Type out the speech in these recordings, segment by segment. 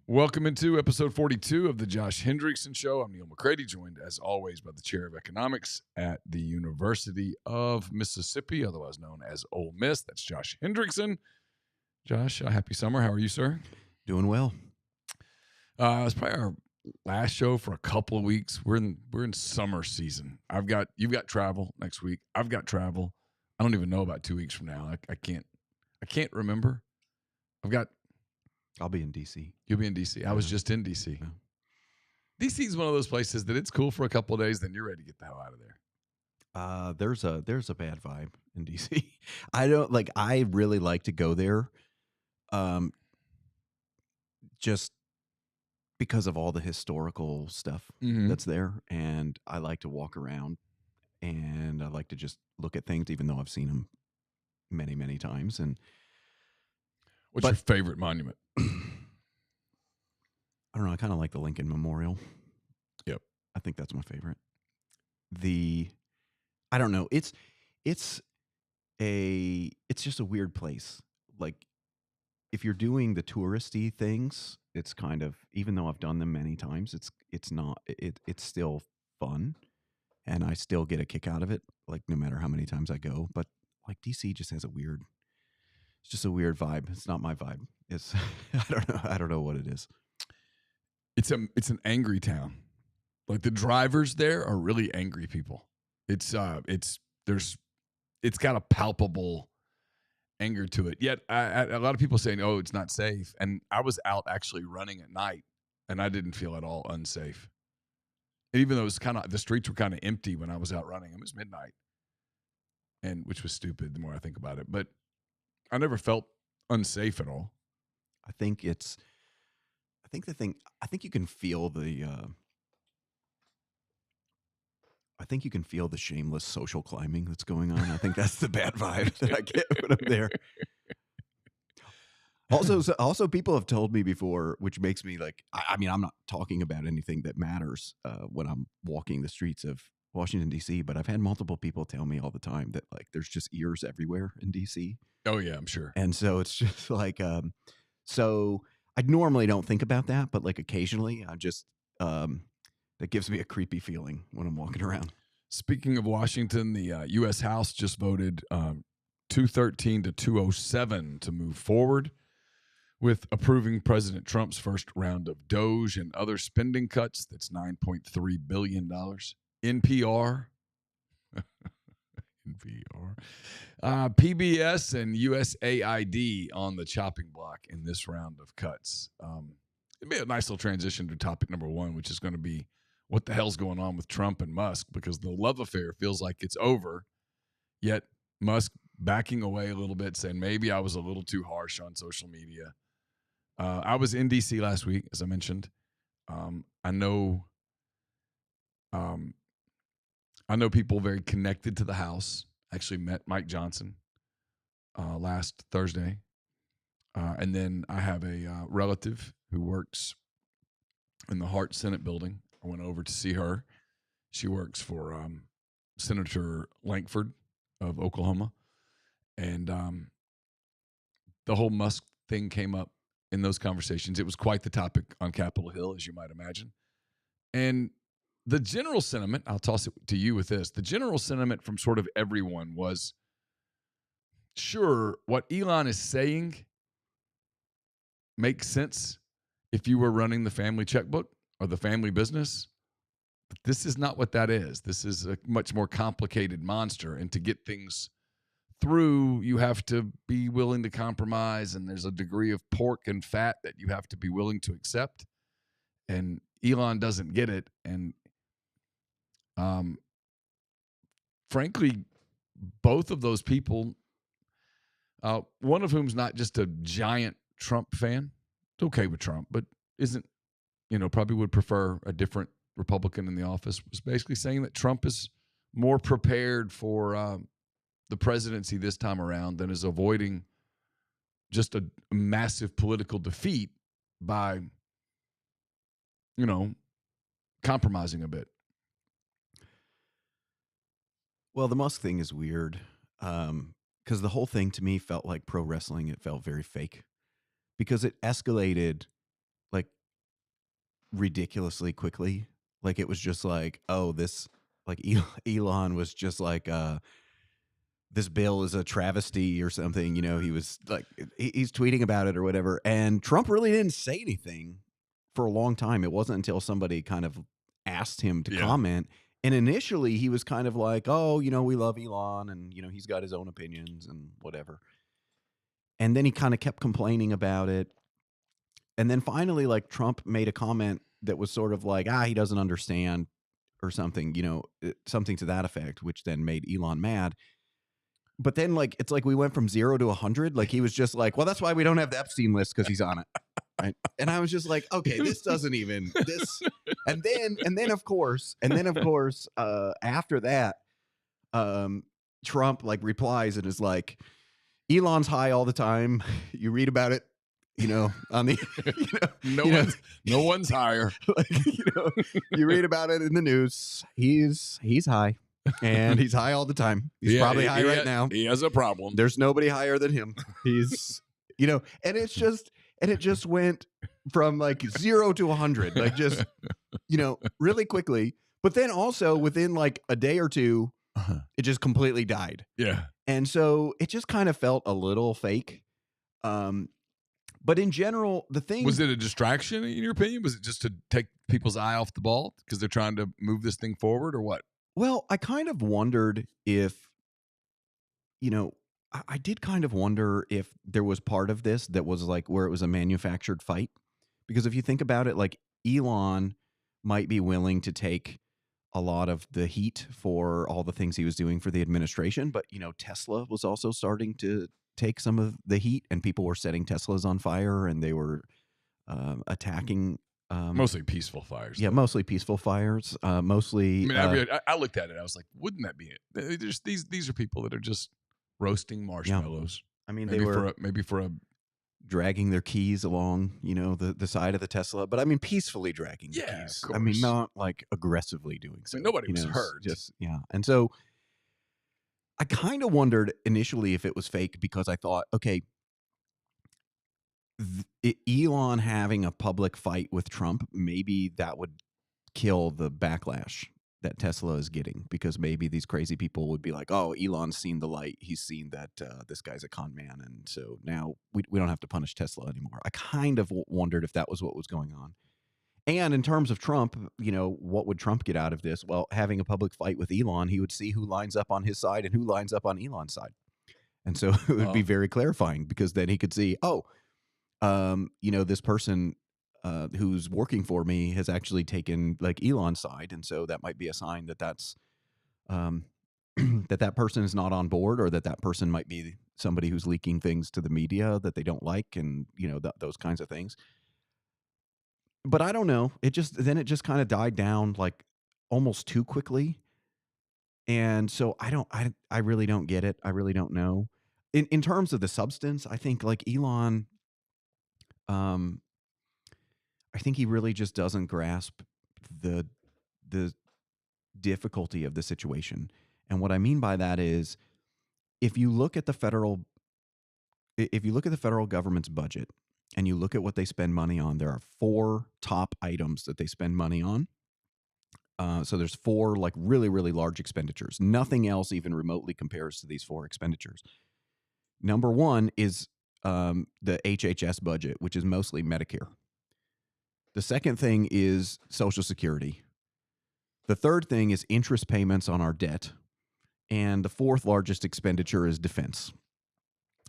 Welcome into episode 42 of the Josh Hendrickson Show. I'm Neal McCready, joined as always by the Chair of Economics at the University of Mississippi, otherwise known as Ole Miss. That's Josh Hendrickson. Josh, happy summer. How are you, sir? Doing well. It's probably our last show for a couple of weeks. We're in summer season. You've got travel next week. I've got travel. I don't even know about 2 weeks from now. I can't remember. I'll be in D.C. You'll be in D.C. I was just in D.C. Yeah. D.C. is one of those places that it's cool for a couple of days, then you're ready to get the hell out of there. There's a bad vibe in D.C. I really like to go there, just because of all the historical stuff that's there, and I like to walk around, and I like to just look at things, even though I've seen them many, many times. And What's your favorite monument? I don't know. I kind of like the Lincoln Memorial. Yep. I think that's my favorite. I don't know. It's just a weird place. Like, if you're doing the touristy things, it's kind of, even though I've done them many times, it's still fun, and I still get a kick out of it, like, no matter how many times I go. But like, DC just has it's just a weird vibe. It's not my vibe. It's I don't know what it is. It's an angry town. Like, the drivers there are really angry people. It's got a palpable anger to it. Yet a lot of people saying, "Oh, it's not safe." And I was out actually running at night, and I didn't feel at all unsafe. And even though it was the streets were kind of empty when I was out running. It was midnight, and which was stupid the more I think about it. But I never felt unsafe at all. I think you can feel the shameless social climbing that's going on. I think that's the bad vibe that I get when I'm there. Also, people have told me before, which makes me like, I mean, I'm not talking about anything that matters when I'm walking the streets of Washington, D.C., but I've had multiple people tell me all the time that, like, there's just ears everywhere in D.C. Oh, yeah, I'm sure. And so it's just like, so I normally don't think about that, but like occasionally I just, that gives me a creepy feeling when I'm walking around. Speaking of Washington, the U.S. House just voted 213 to 207 to move forward with approving President Trump's first round of DOGE and other spending cuts. That's $9.3 billion. NPR. PBS and USAID on the chopping block in this round of cuts. It'd be a nice little transition to topic number one, which is going to be what the hell's going on with Trump and Musk, because the love affair feels like it's over, yet Musk backing away a little bit, saying maybe I was a little too harsh on social media. I was in D.C. last week, as I mentioned. I know people very connected to the House. Actually met Mike Johnson last Thursday. And then I have a relative who works in the Hart Senate building. I went over to see her. She works for Senator Lankford of Oklahoma. And the whole Musk thing came up in those conversations. It was quite the topic on Capitol Hill, as you might imagine. And the general sentiment, I'll toss it to you with this. The general sentiment from sort of everyone was, sure, what Elon is saying makes sense if you were running the family checkbook or the family business. But this is not what that is. This is a much more complicated monster. And to get things through, you have to be willing to compromise. And there's a degree of pork and fat that you have to be willing to accept. And Elon doesn't get it. And frankly, both of those people, one of whom's not just a giant Trump fan, it's okay with Trump, but isn't, probably would prefer a different Republican in the office, was basically saying that Trump is more prepared for the presidency this time around than is avoiding just a massive political defeat by, compromising a bit. Well, the Musk thing is weird because the whole thing to me felt like pro wrestling. It felt very fake because it escalated. Like, ridiculously quickly. Like it was just like, oh, this like Elon was just like this bill is a travesty or something. You know, he was like he's tweeting about it or whatever. And Trump really didn't say anything for a long time. It wasn't until somebody kind of asked him to comment. And initially he was kind of like, oh, you know, we love Elon and, you know, he's got his own opinions and whatever. And then he kind of kept complaining about it. And then finally, like Trump made a comment that was sort of like, he doesn't understand or something, you know, something to that effect, which then made Elon mad. But then like, it's like we went from 0 to 100. Like he was just like, well, that's why we don't have the Epstein list because he's on it. Right. And I was just like, okay, this doesn't even this. And then of course, after that, Trump like replies and is like, Elon's high all the time. You read about it, you know, on the, no one's higher. Like, you read about it in the news. He's high, and he's high all the time. He's probably high right now. He has a problem. There's nobody higher than him. He's, and it just went from like 0 to 100, like just, really quickly. But then also within like a day or two, it just completely died. Yeah. And so it just kind of felt a little fake. But in general, the thing... Was it a distraction, in your opinion? Was it just to take people's eye off the ball because they're trying to move this thing forward or what? Well, I kind of wondered if, I did kind of wonder if there was part of this that was like where it was a manufactured fight. Because if you think about it, like Elon might be willing to take a lot of the heat for all the things he was doing for the administration. But, Tesla was also starting to take some of the heat, and people were setting Teslas on fire, and they were attacking. Mostly peaceful fires. Yeah, mostly peaceful fires. Mostly. I mean, I looked at it. I was like, wouldn't that be it? There's these are people that are just roasting marshmallows. Yeah. I mean, maybe they were maybe for a dragging their keys along, the side of the Tesla, but I mean, peacefully dragging the keys. Of course. I mean, not like aggressively doing so. I mean, nobody was hurt. Just, and so I kind of wondered initially if it was fake because I thought, okay, Elon having a public fight with Trump, maybe that would kill the backlash that Tesla is getting, because maybe these crazy people would be like, oh, Elon's seen the light. He's seen that this guy's a con man. And so now we don't have to punish Tesla anymore. I kind of wondered if that was what was going on. And in terms of Trump, what would Trump get out of this? Well, having a public fight with Elon, he would see who lines up on his side and who lines up on Elon's side. And so it would be very clarifying, because then he could see, this person who's working for me has actually taken like Elon's side. And so that might be a sign that that's that person is not on board, or that person might be somebody who's leaking things to the media that they don't like, and, those kinds of things. But I don't know. It just kind of died down like almost too quickly. And so I really don't get it. I really don't know. In terms of the substance, I think like Elon, I think he really just doesn't grasp the difficulty of the situation. And what I mean by that is, if you look at the federal government's budget and you look at what they spend money on, there are 4 top items that they spend money on. So there's 4 like really, really large expenditures. Nothing else even remotely compares to these 4 expenditures. Number 1 is the HHS budget, which is mostly Medicare. The second thing is Social Security. The third thing is interest payments on our debt. And the 4th largest expenditure is defense.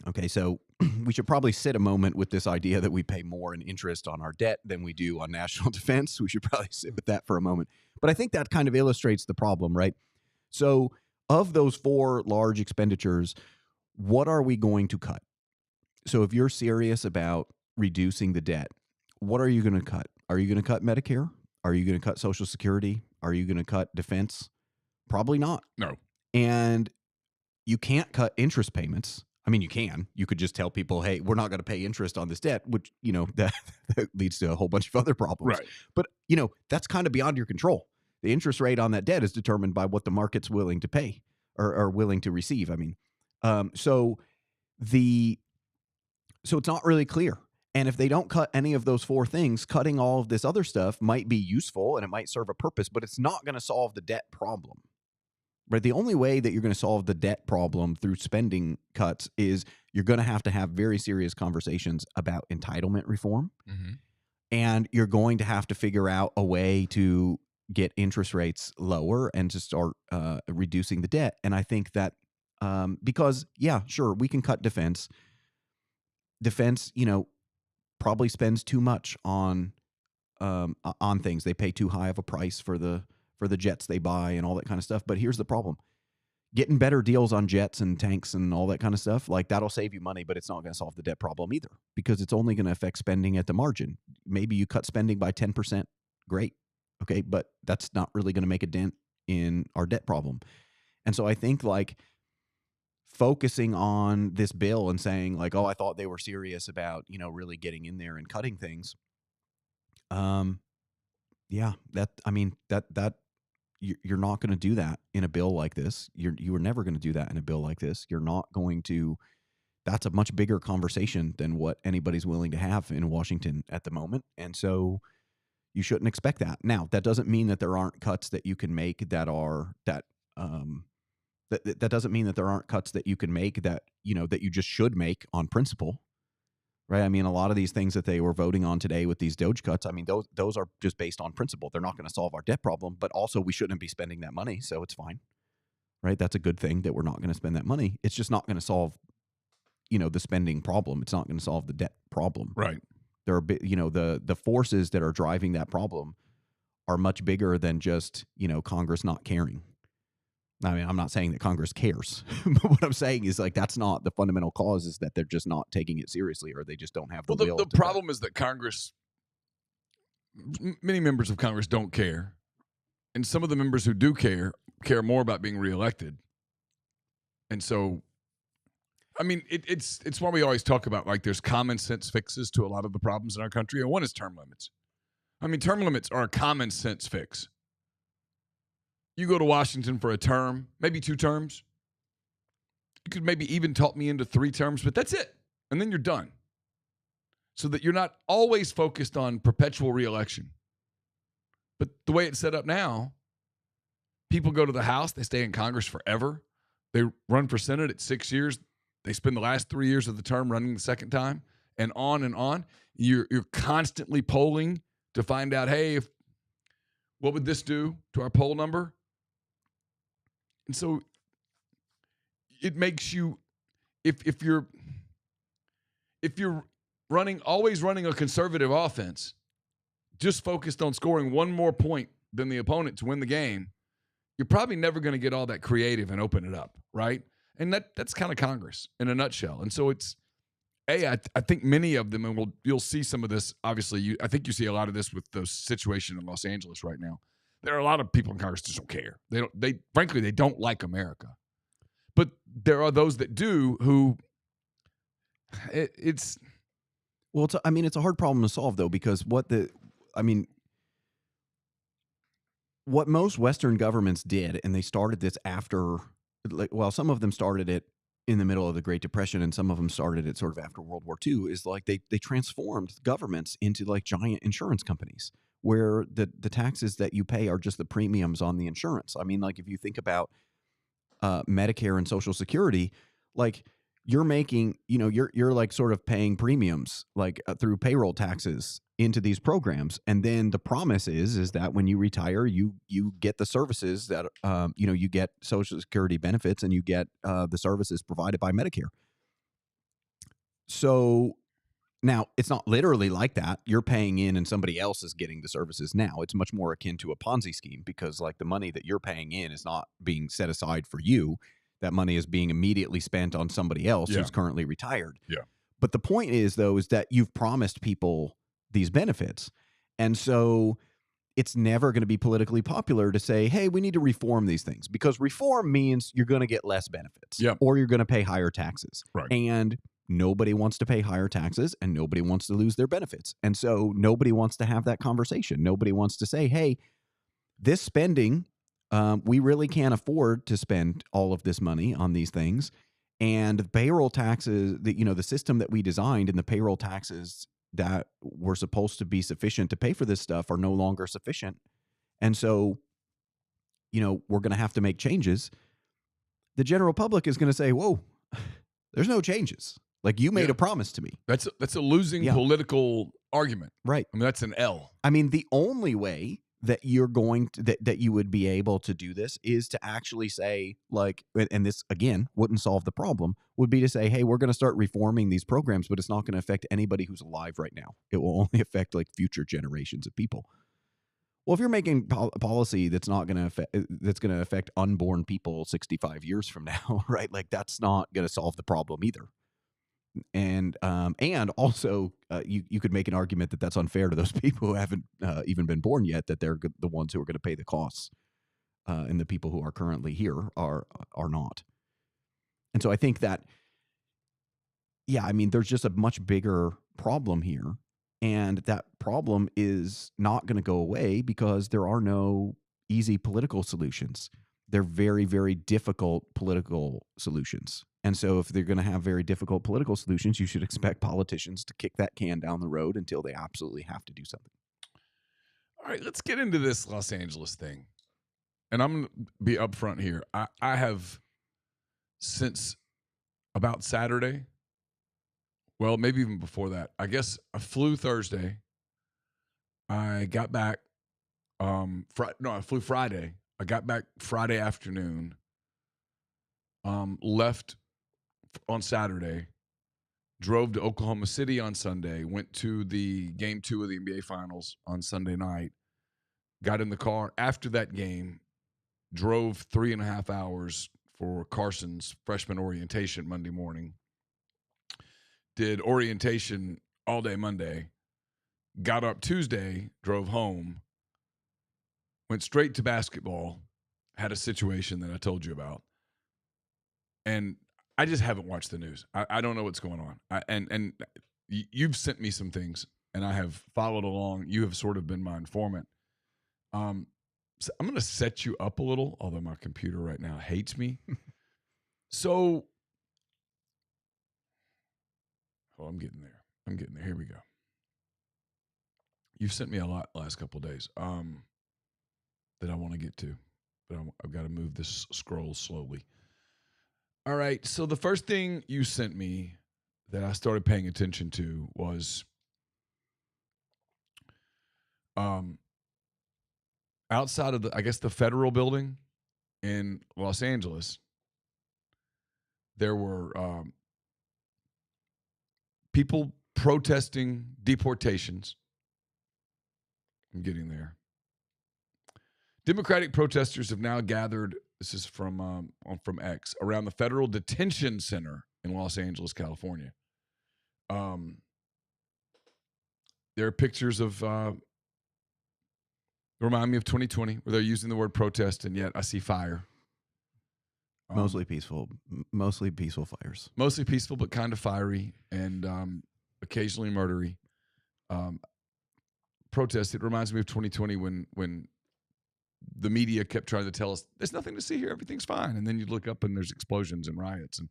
Okay, so we should probably sit a moment with this idea that we pay more in interest on our debt than we do on national defense. We should probably sit with that for a moment. But I think that kind of illustrates the problem, right? So of those 4 large expenditures, what are we going to cut? So if you're serious about reducing the debt, what are you going to cut? Are you going to cut Medicare? Are you going to cut Social Security? Are you going to cut defense? Probably not. No. And you can't cut interest payments. I mean, you can. You could just tell people, hey, we're not going to pay interest on this debt, which, that leads to a whole bunch of other problems. Right. But, that's kind of beyond your control. The interest rate on that debt is determined by what the market's willing to pay or willing to receive. I mean, so it's not really clear. And if they don't cut any of those 4 things, cutting all of this other stuff might be useful and it might serve a purpose, but it's not going to solve the debt problem. Right? The only way that you're going to solve the debt problem through spending cuts is you're going to have very serious conversations about entitlement reform. Mm-hmm. And you're going to have to figure out a way to get interest rates lower and to start reducing the debt. And I think that because, yeah, sure, we can cut defense. Defense, probably spends too much on things. They pay too high of a price for the jets they buy and all that kind of stuff. But here's the problem. Getting better deals on jets and tanks and all that kind of stuff, like that'll save you money, but it's not going to solve the debt problem either, because it's only going to affect spending at the margin. Maybe you cut spending by 10%. Great. Okay. But that's not really going to make a dent in our debt problem. And so I think like focusing on this bill and saying like, oh, I thought they were serious about, really getting in there and cutting things. Yeah, you're not going to do that in a bill like this. You are never going to do that in a bill like this. You're not going to. That's a much bigger conversation than what anybody's willing to have in Washington at the moment. And so you shouldn't expect that. Now, that doesn't mean that there aren't cuts that you can make that doesn't mean that there aren't cuts that you can make that you just should make on principle. Right. I mean, a lot of these things that they were voting on today with these Doge cuts, I mean, those are just based on principle. They're not going to solve our debt problem, but also we shouldn't be spending that money. So it's fine. Right. That's a good thing that we're not going to spend that money. It's just not going to solve, the spending problem. It's not going to solve the debt problem. Right. There are, the forces that are driving that problem are much bigger than just, Congress not caring. I mean, I'm not saying that Congress cares, but what I'm saying is like that's not the fundamental cause, is that they're just not taking it seriously, or they just don't have the will. The problem is that many members of Congress don't care, and some of the members who do care more about being reelected. And so, I mean, it's why we always talk about like there's common sense fixes to a lot of the problems in our country, and one is term limits. I mean, term limits are a common sense fix. You go to Washington for a term, maybe 2 terms. You could maybe even talk me into 3 terms, but that's it. And then you're done. So that you're not always focused on perpetual reelection. But the way it's set up now, people go to the House, they stay in Congress forever. They run for Senate at 6 years. They spend the last 3 years of the term running the second time, and on and on. You're constantly polling to find out, hey, what would this do to our poll number? And so it makes you, if you're always running a conservative offense, just focused on scoring one more point than the opponent to win the game, you're probably never going to get all that creative and open it up, right? And that's kind of Congress in a nutshell. And so it's, I think many of them, and you'll see some of this, obviously, I think you see a lot of this with the situation in Los Angeles right now. There are a lot of people in Congress that just don't care. Frankly, they don't like America. But there are those that do who it's a hard problem to solve, though, because what most Western governments did, and they started this after, some of them started it in the middle of the Great Depression, and some of them started it sort of after World War II, is like they transformed governments into like giant insurance companies, where the taxes that you pay are just the premiums on the insurance. I mean, like if you think about Medicare and Social Security, like you're making, you're like sort of paying premiums like through payroll taxes into these programs. And then the promise is that when you retire, you get the services that, you get Social Security benefits, and you get the services provided by Medicare. So now it's not literally like that. You're paying in and somebody else is getting the services now. It's much more akin to a Ponzi scheme, because like the money that you're paying in is not being set aside for you. That money is being immediately spent on somebody else who's currently retired. Yeah. But the point is, though, is that you've promised people these benefits. And so it's never going to be politically popular to say, hey, we need to reform these things, because reform means you're going to get less benefits or you're going to pay higher taxes. Right. And nobody wants to pay higher taxes, and nobody wants to lose their benefits. And so nobody wants to have that conversation. Nobody wants to say, hey, this spending, we really can't afford to spend all of this money on these things. And the payroll taxes, the system that we designed and the payroll taxes that were supposed to be sufficient to pay for this stuff are no longer sufficient. And so, we're going to have to make changes. The general public is going to say, whoa, there's no changes. Like, you made a promise to me. That's a losing political argument. Right. I mean, that's an L. I mean, the only way that you're going to, that you would be able to do this is to actually say, like, and this again wouldn't solve the problem, would be to say, hey, we're going to start reforming these programs, but it's not going to affect anybody who's alive right now. It will only affect like future generations of people. Well, if you're making policy that's not going to affect unborn people 65 years from now, right? Like, that's not going to solve the problem either. And also, you could make an argument that that's unfair to those people who haven't even been born yet, that they're the ones who are going to pay the costs, and the people who are currently here are not. And so I think that, I mean, there's just a much bigger problem here, and that problem is not going to go away because there are no easy political solutions. They're very, very difficult political solutions. And so if they're going to have very difficult political solutions, you should expect politicians to kick that can down the road until they absolutely have to do something. All right, let's get into this Los Angeles thing. And I'm going to be upfront here. I have, since about Saturday, well, maybe even before that, I guess I flew Thursday. I got back, I flew Friday. I got back Friday afternoon, left on Saturday, drove to Oklahoma City on Sunday, went to the game 2 of the NBA Finals on Sunday night, got in the car after that game, drove 3.5 hours for Carson's freshman orientation Monday morning, did orientation all day Monday, got up Tuesday, drove home, went straight to basketball, had a situation that I told you about, and I just haven't watched the news. I don't know what's going on. And you've sent me some things, and I have followed along. You have sort of been my informant. So I'm going to set you up a little, although my computer right now hates me. So, I'm getting there. Here we go. You've sent me a lot the last couple of days that I want to get to, but I've got to move this scroll slowly. All right, so the first thing you sent me that I started paying attention to was outside of the federal building in Los Angeles, there were people protesting deportations. I'm getting there. Democratic protesters have now gathered, this is from X, around the federal detention center in Los Angeles, California. There are pictures of, remind me of 2020, where they're using the word protest, and yet I see fire. Mostly peaceful fires. Mostly peaceful, but kind of fiery and occasionally murdery. Protest. It reminds me of 2020 when the media kept trying to tell us there's nothing to see here, everything's fine, and then you look up and there's explosions and riots, and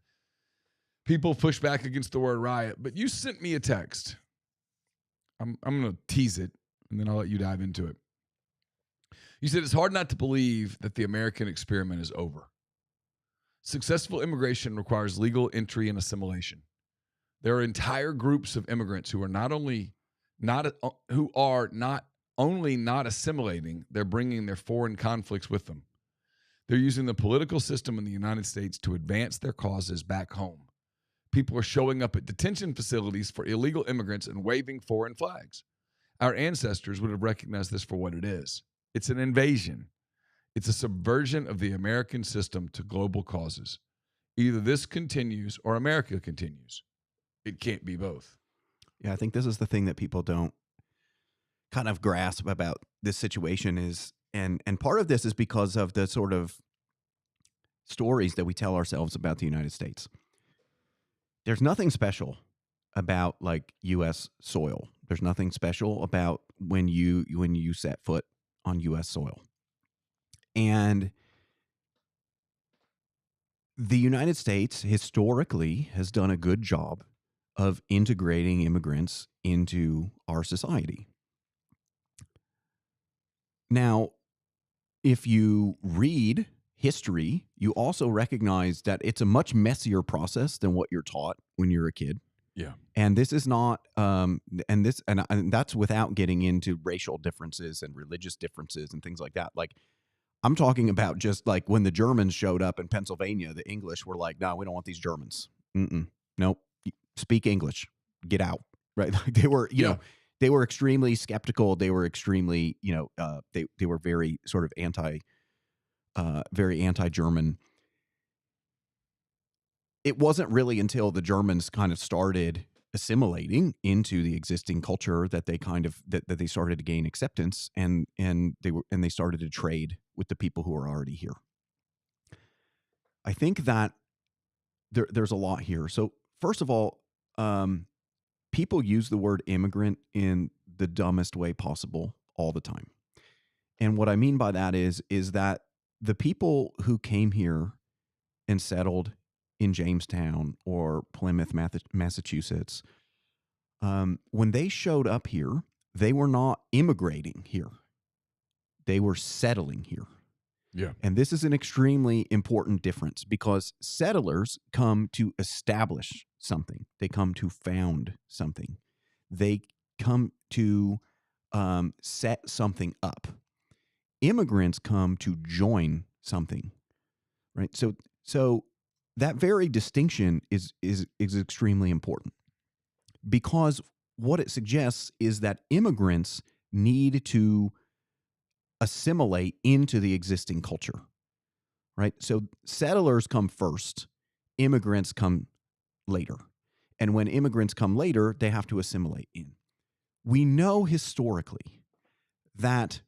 people push back against the word riot. But you sent me a text. I'm going to tease it, and then I'll let you dive into it. You said it's hard not to believe that the American experiment is over. Successful immigration requires legal entry and assimilation. There are entire groups of immigrants who are not only not assimilating, they're bringing their foreign conflicts with them. They're using the political system in the United States to advance their causes back home. People are showing up at detention facilities for illegal immigrants and waving foreign flags. Our ancestors would have recognized this for what it is. It's an invasion. It's a subversion of the American system to global causes. Either this continues or America continues. It can't be both. Yeah, I think this is the thing that people don't kind of grasp about this situation is, and part of this is because of the sort of stories that we tell ourselves about the United States. There's nothing special about like U.S. soil. There's nothing special about when you set foot on U.S. soil. And the United States historically has done a good job of integrating immigrants into our society. Now, if you read history, you also recognize that it's a much messier process than what you're taught when you're a kid. Yeah. And this is not, and that's without getting into racial differences and religious differences and things like that. Like, I'm talking about just like when the Germans showed up in Pennsylvania, the English were like, no, we don't want these Germans. Nope. Speak English. Get out. Right. Like they were, Yeah. they were extremely skeptical. They were extremely, they were very sort of very anti-German. It wasn't really until the Germans kind of started assimilating into the existing culture that they kind of that they started to gain acceptance, and they started to trade with the people who are already here. I think that there's a lot here. So first of all, people use the word immigrant in the dumbest way possible all the time. And what I mean by that is that the people who came here and settled in Jamestown or Plymouth, Massachusetts, when they showed up here, they were not immigrating here. They were settling here. Yeah. And this is an extremely important difference because settlers come to establish something. They come to found something. They come to set something up. Immigrants come to join something, right? So that very distinction is extremely important because what it suggests is that immigrants need to assimilate into the existing culture, right? So settlers come first, immigrants come later. And when immigrants come later, they have to assimilate in. We know historically that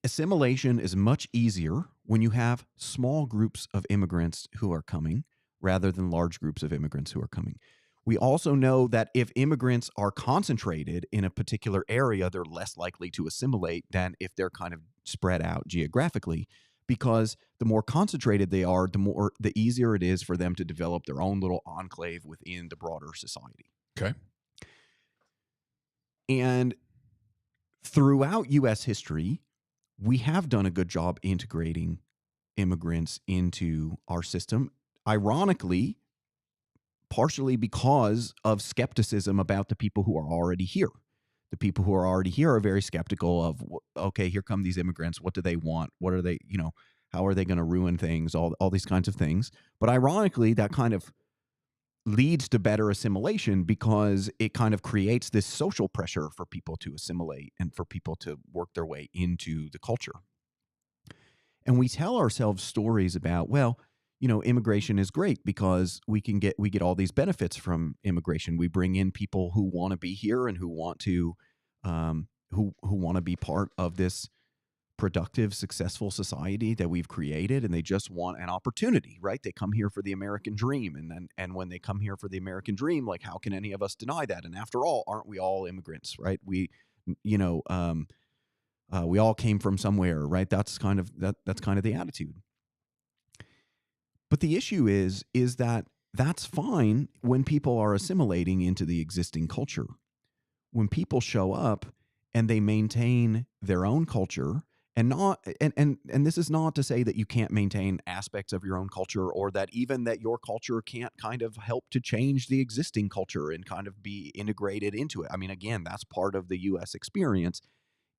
assimilation is much easier when you have small groups of immigrants who are coming rather than large groups of immigrants who are coming. We also know that if immigrants are concentrated in a particular area, they're less likely to assimilate than if they're kind of spread out geographically, because the more concentrated they are, the easier it is for them to develop their own little enclave within the broader society. Okay. And throughout U.S. history, we have done a good job integrating immigrants into our system. Ironically, partially because of skepticism about the people who are already here. The people who are already here are very skeptical of, okay, here come these immigrants. What do they want? What are they, how are they going to ruin things? All these kinds of things. But ironically, that kind of leads to better assimilation because it kind of creates this social pressure for people to assimilate and for people to work their way into the culture. And we tell ourselves stories about, well, immigration is great because we get all these benefits from immigration. We bring in people who want to be here and who want to who want to be part of this productive, successful society that we've created, and they just want an opportunity, right? They come here for the American dream, and when they come here for the American dream, like, how can any of us deny that? And after all, aren't we all immigrants, right? We all came from somewhere, right? That's kind of the attitude. But the issue is that that's fine when people are assimilating into the existing culture. When people show up and they maintain their own culture and this is not to say that you can't maintain aspects of your own culture or that even that your culture can't kind of help to change the existing culture and kind of be integrated into it. I mean, again, that's part of the US experience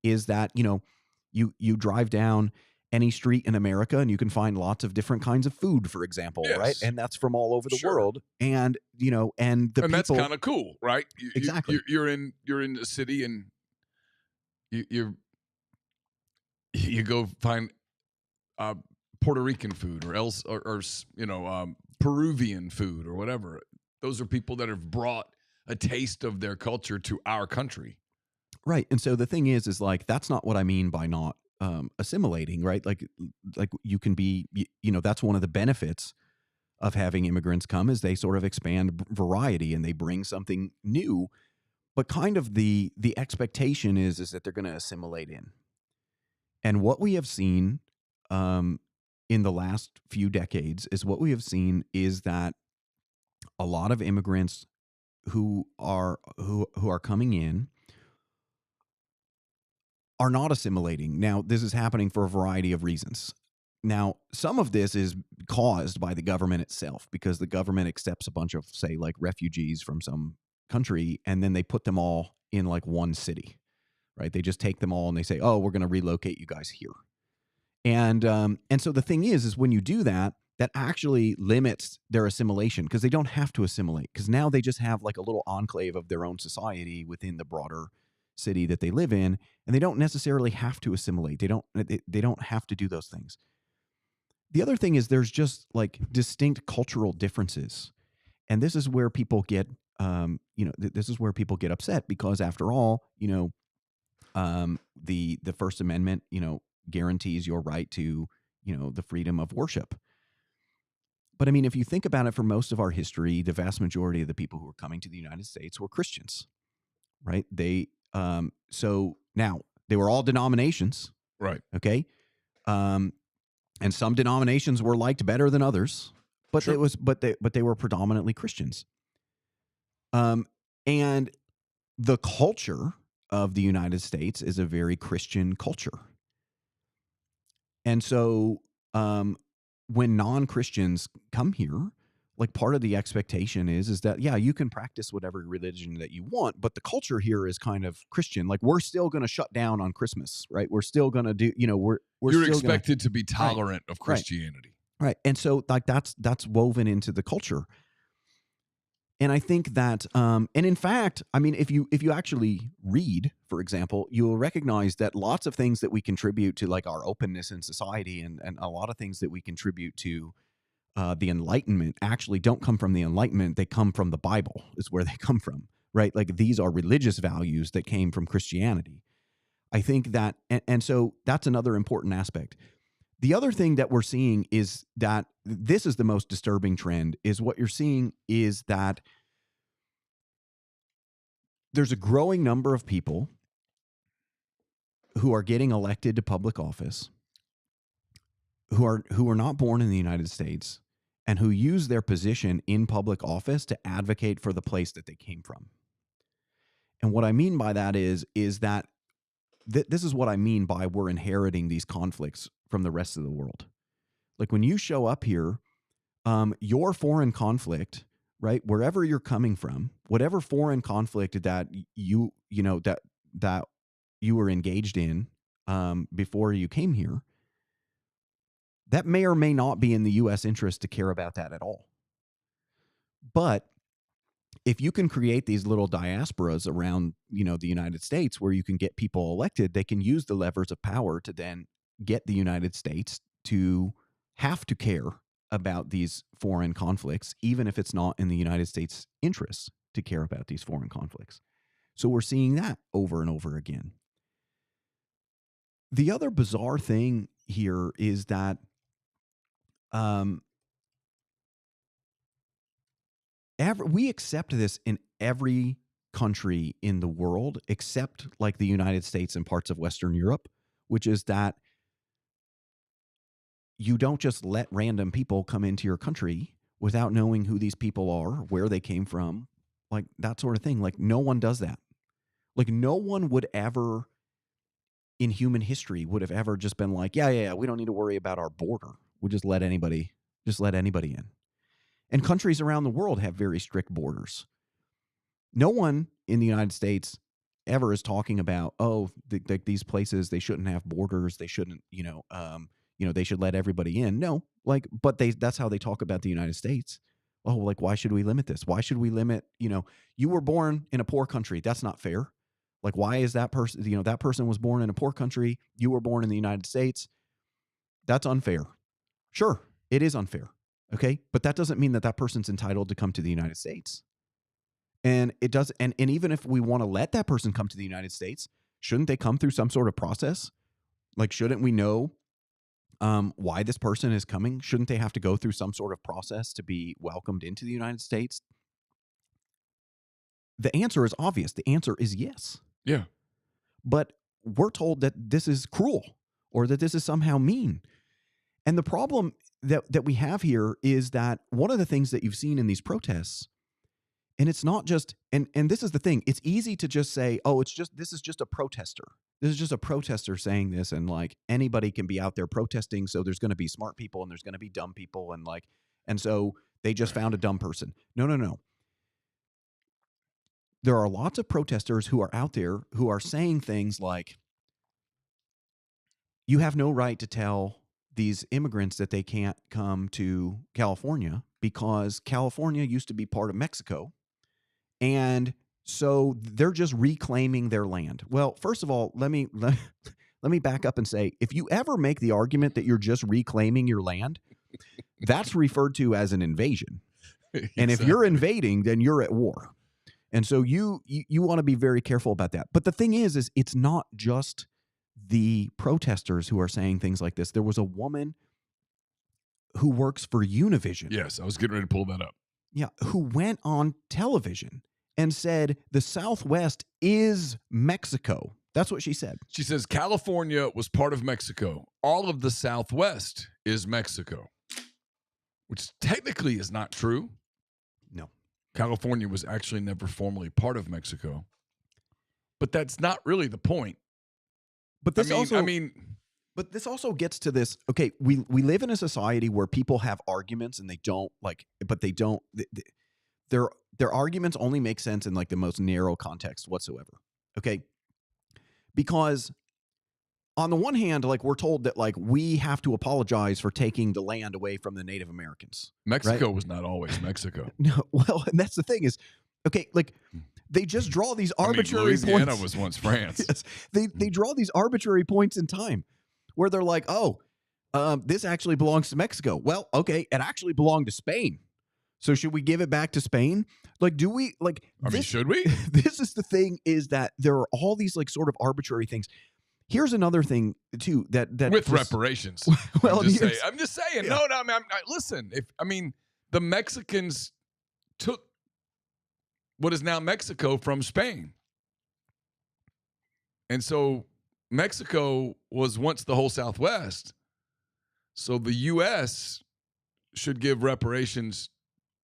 is that, you drive down any street in America and you can find lots of different kinds of food, for example, Yes. right? And that's from all over the Sure. world. And, and and that's kind of cool, right? Exactly. You're in a city and you go find Puerto Rican food or Peruvian food or whatever. Those are people that have brought a taste of their culture to our country. Right. And so the thing is like, that's not what I mean by not assimilating, right? Like you can be, that's one of the benefits of having immigrants come is they sort of expand variety and they bring something new. But kind of the expectation is that they're going to assimilate in. And what we have seen in the last few decades is that a lot of immigrants who are coming in are not assimilating. Now, this is happening for a variety of reasons. Now, some of this is caused by the government itself, because the government accepts a bunch of, say, like refugees from some country, and then they put them all in like one city, right? They just take them all and they say, "Oh, we're going to relocate you guys here." And so the thing is when you do that, that actually limits their assimilation, because they don't have to assimilate, because now they just have like a little enclave of their own society within the broader city that they live in, and they don't necessarily have to assimilate. They don't have to do those things. The other thing is there's just like distinct cultural differences, and this is where people get this is where people get upset, because after all, the First Amendment, guarantees your right to, the freedom of worship. But I mean, if you think about it, for most of our history, the vast majority of the people who were coming to the United States were Christians, right? So now they were all denominations, Right. okay? And some denominations were liked better than others, but Sure. they were predominantly Christians. And the culture of the United States is a very Christian culture. And so when non-Christians come here, like part of the expectation is that, yeah, you can practice whatever religion that you want, but the culture here is kind of Christian. Like, we're still going to shut down on Christmas, right? We're still going to do, we're You're still expected to be tolerant of Christianity. Right. And so like that's woven into the culture. And I think that, and in fact, I mean, if you actually read, for example, you will recognize that lots of things that we contribute to, like our openness in society, and a lot of things that we contribute to the Enlightenment, actually don't come from the Enlightenment. They come from the Bible, is where they come from, right? Like, these are religious values that came from Christianity. I think that, and so that's another important aspect. The other thing that we're seeing is that this is the most disturbing trend, is what you're seeing is that there's a growing number of people who are getting elected to public office who are not born in the United States, and who use their position in public office to advocate for the place that they came from. And what I mean by that is that this is what I mean by we're inheriting these conflicts from the rest of the world. Like, when you show up here, your foreign conflict, right, wherever you're coming from, whatever foreign conflict that you were engaged in before you came here, that may or may not be in the U.S. interest to care about that at all. But if you can create these little diasporas around, the United States, where you can get people elected, they can use the levers of power to then get the United States to have to care about these foreign conflicts, even if it's not in the United States' interests to care about these foreign conflicts. So we're seeing that over and over again. The other bizarre thing here is that we accept this in every country in the world, except like the United States and parts of Western Europe, which is that you don't just let random people come into your country without knowing who these people are, where they came from, like that sort of thing. Like, no one does that. Like, no one would ever in human history would have ever just been like, yeah, we don't need to worry about our border. We'll just let anybody in. And countries around the world have very strict borders. No one in the United States ever is talking about, these places, they shouldn't have borders. They shouldn't, they should let everybody in. No, but that's how they talk about the United States. Oh, like, why should we limit this? Why should we limit, you were born in a poor country. That's not fair. Like, why is that person, that person was born in a poor country. You were born in the United States. That's unfair. Sure, it is unfair. Okay. But that doesn't mean that person's entitled to come to the United States. And it does. And even if we want to let that person come to the United States, shouldn't they come through some sort of process? Like, shouldn't we know why this person is coming? Shouldn't they have to go through some sort of process to be welcomed into the United States? The answer is obvious. The answer is yes. Yeah. But we're told that this is cruel, or that this is somehow mean. And the problem that we have here is that one of the things that you've seen in these protests And it's not just, and this is the thing. It's easy to just say, oh, this is just a protester. This is just a protester saying this, and like anybody can be out there protesting. So there's going to be smart people and there's going to be dumb people, and so they just found a dumb person. No. There are lots of protesters who are out there who are saying things like, you have no right to tell these immigrants that they can't come to California because California used to be part of Mexico. And so they're just reclaiming their land. Well, first of all, let me back up and say, if you ever make the argument that you're just reclaiming your land, that's referred to as an invasion. Exactly. And if you're invading, then you're at war. And so you want to be very careful about that. But the thing is it's not just the protesters who are saying things like this. There was a woman who works for Univision. Yes, I was getting ready to pull that up. Yeah, who went on television and said the Southwest is Mexico. That's what she said. She says California was part of Mexico. All of the Southwest is Mexico, which technically is not true. No. California was actually never formally part of Mexico. But that's not really the point. But this But this also gets to this. Okay, we live in a society where people have arguments and their arguments only make sense in like the most narrow context whatsoever. Okay, because on the one hand, like we're told that like we have to apologize for taking the land away from the Native Americans. Mexico right? was not always Mexico. No, well, and that's the thing is, okay, like they just draw these arbitrary Louisiana points. was once France. Yes, they draw these arbitrary points in time where they're like, this actually belongs to Mexico. Well, okay, it actually belonged to Spain. So should we give it back to Spain? Like, do we like? Should we? This is the thing: is that there are all these like sort of arbitrary things. Here's another thing too that with reparations. Well, I'm just saying. Yeah. No. Listen. The Mexicans took what is now Mexico from Spain, and so Mexico was once the whole Southwest. So the U.S. should give reparations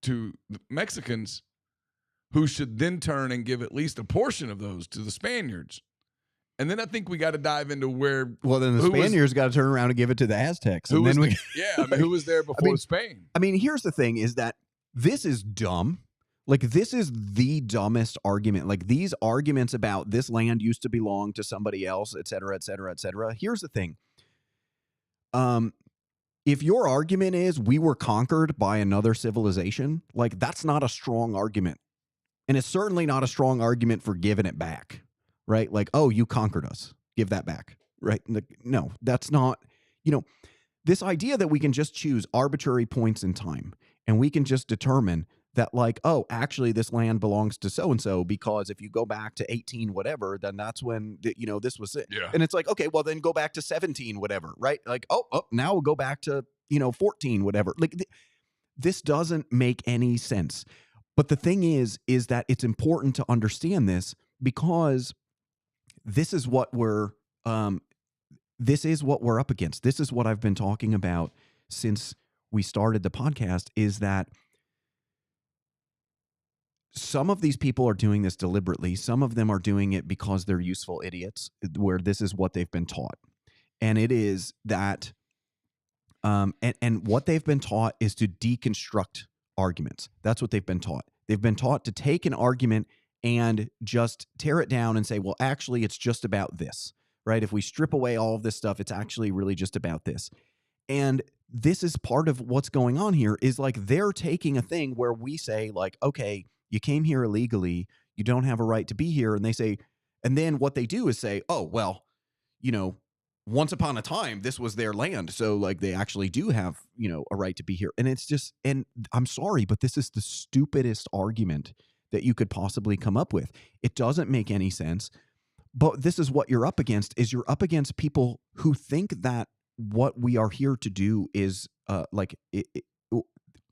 to the Mexicans, who should then turn and give at least a portion of those to the Spaniards. And then I think we got to dive into where. Well, then the Spaniards got to turn around and give it to the Aztecs. Who was there before Spain? I mean, here's the thing: is that this is dumb. Like, this is the dumbest argument. Like, these arguments about this land used to belong to somebody else, et cetera, et cetera, et cetera. Here's the thing. If your argument is we were conquered by another civilization, like, that's not a strong argument. And it's certainly not a strong argument for giving it back, right? Like, oh, you conquered us. Give that back, right? No, that's not, this idea that we can just choose arbitrary points in time and we can just determine that like, oh, actually this land belongs to so-and-so because if you go back to 18 whatever, then that's when, this was it. Yeah. And it's like, okay, well then go back to 17 whatever, right? Like, oh, now we'll go back to, 14 whatever. Like this doesn't make any sense. But the thing is that it's important to understand this because this is what we're up against. This is what I've been talking about since we started the podcast, is that some of these people are doing this deliberately. Some of them are doing it because they're useful idiots, where this is what they've been taught. And it is that, and what they've been taught is to deconstruct arguments. That's what they've been taught. They've been taught to take an argument and just tear it down and say, well, actually, it's just about this, right? If we strip away all of this stuff, it's actually really just about this. And this is part of what's going on here, is like they're taking a thing where we say like, okay, you came here illegally, you don't have a right to be here. And they say, and then what they do is say, oh, well, once upon a time, this was their land. So like they actually do have, a right to be here. And it's just, and I'm sorry, but this is the stupidest argument that you could possibly come up with. It doesn't make any sense. But this is what you're up against, is you're up against people who think that what we are here to do is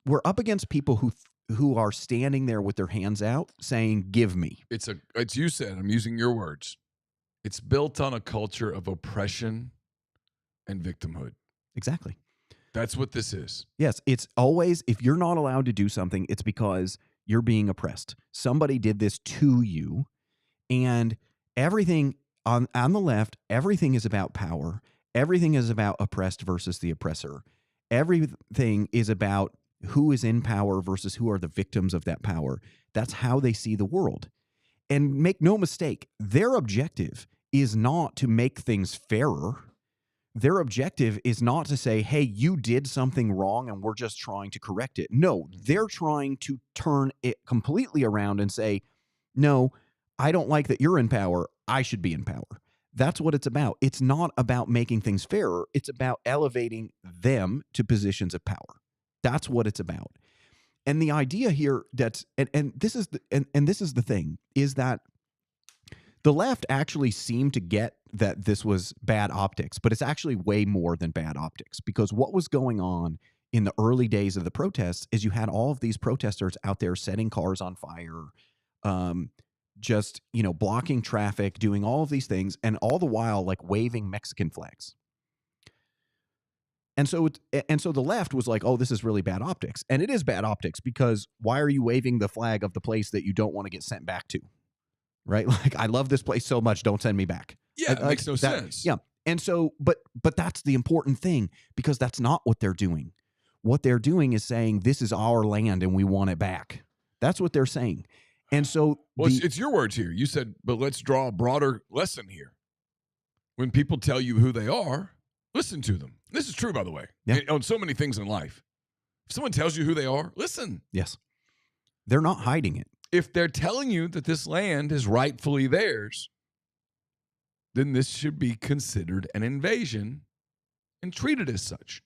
we're up against people who are standing there with their hands out saying, give me. It's you said, I'm using your words. It's built on a culture of oppression and victimhood. Exactly. That's what this is. Yes. It's always, if you're not allowed to do something, it's because You're being oppressed. Somebody did this to you. And everything on the left, everything is about power. Everything is about oppressed versus the oppressor. Everything is about who is in power versus who are the victims of that power. That's how they see the world. And make no mistake, their objective is not to make things fairer. Their objective is not to say, hey, you did something wrong and we're just trying to correct it. No, they're trying to turn it completely around and say, no, I don't like that you're in power. I should be in power. That's what it's about. It's not about making things fairer. It's about elevating them to positions of power. That's what it's about. And the idea here and this is the thing, is that the left actually seemed to get that this was bad optics, but it's actually way more than bad optics, because what was going on in the early days of the protests is you had all of these protesters out there setting cars on fire, just, blocking traffic, doing all of these things, and all the while like waving Mexican flags. And so the left was like, oh, this is really bad optics. And it is bad optics, because why are you waving the flag of the place that you don't want to get sent back to? Right? Like, I love this place so much, don't send me back. Yeah, it makes no sense. Yeah. And so, but that's the important thing, because that's not what they're doing. What they're doing is saying, this is our land and we want it back. That's what they're saying. And so, well, it's your words here. You said, but let's draw a broader lesson here. When people tell you who they are, listen to them. This is true, by the way, on so many things in life. If someone tells you who they are, listen. Yes. They're not hiding it. If they're telling you that this land is rightfully theirs, then this should be considered an invasion and treated as such.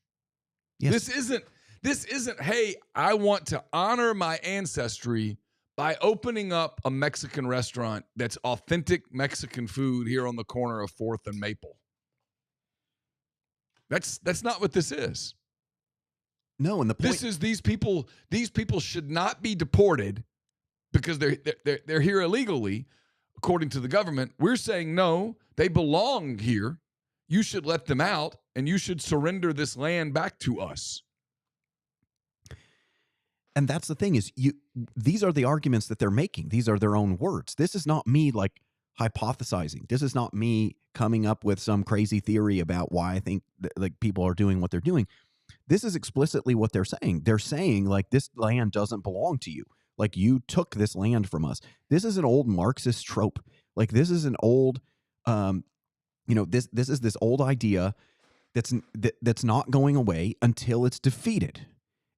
Yes. This isn't, hey, I want to honor my ancestry by opening up a Mexican restaurant that's authentic Mexican food here on the corner of 4th and Maple. That's not what this is. No, and the point, this is these people should not be deported because they're here illegally, according to the government. We're saying no, they belong here. You should let them out, and you should surrender this land back to us. And that's the thing, is these are the arguments that they're making. These are their own words. This is not me like hypothesizing. This is not me coming up with some crazy theory about why I think like people are doing what they're doing. This is explicitly what they're saying. They're saying, like, this land doesn't belong to you. Like, you took this land from us. This is an old Marxist trope. Like, this is an old, this is this old idea that's not going away until it's defeated.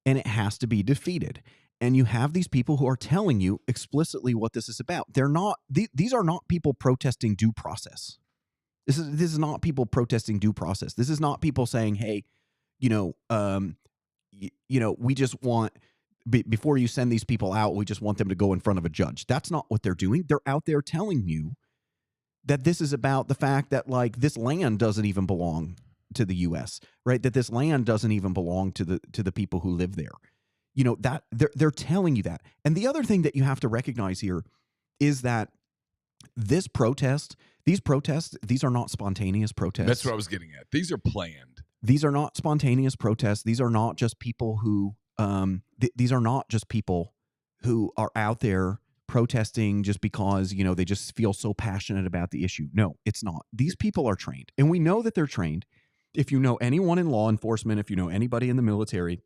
And it has to be defeated. And you have these people who are telling you explicitly what this is about. They're not, these are not people protesting due process. This is not people protesting due process. This is not people saying, hey, we just want, before you send these people out, we just want them to go in front of a judge. That's not what they're doing. They're out there telling you that this is about the fact that, like, this land doesn't even belong to the U.S., right? That this land doesn't even belong to the people who live there. That they're telling you that. And the other thing that you have to recognize here is that these protests, these are not spontaneous protests. That's what I was getting at. These are planned. These are not spontaneous protests. These are not just people who these are not just people who are out there protesting just because, they just feel so passionate about the issue. No, it's not. These people are trained, and we know that they're trained. If you know anyone in law enforcement, if you know anybody in the military,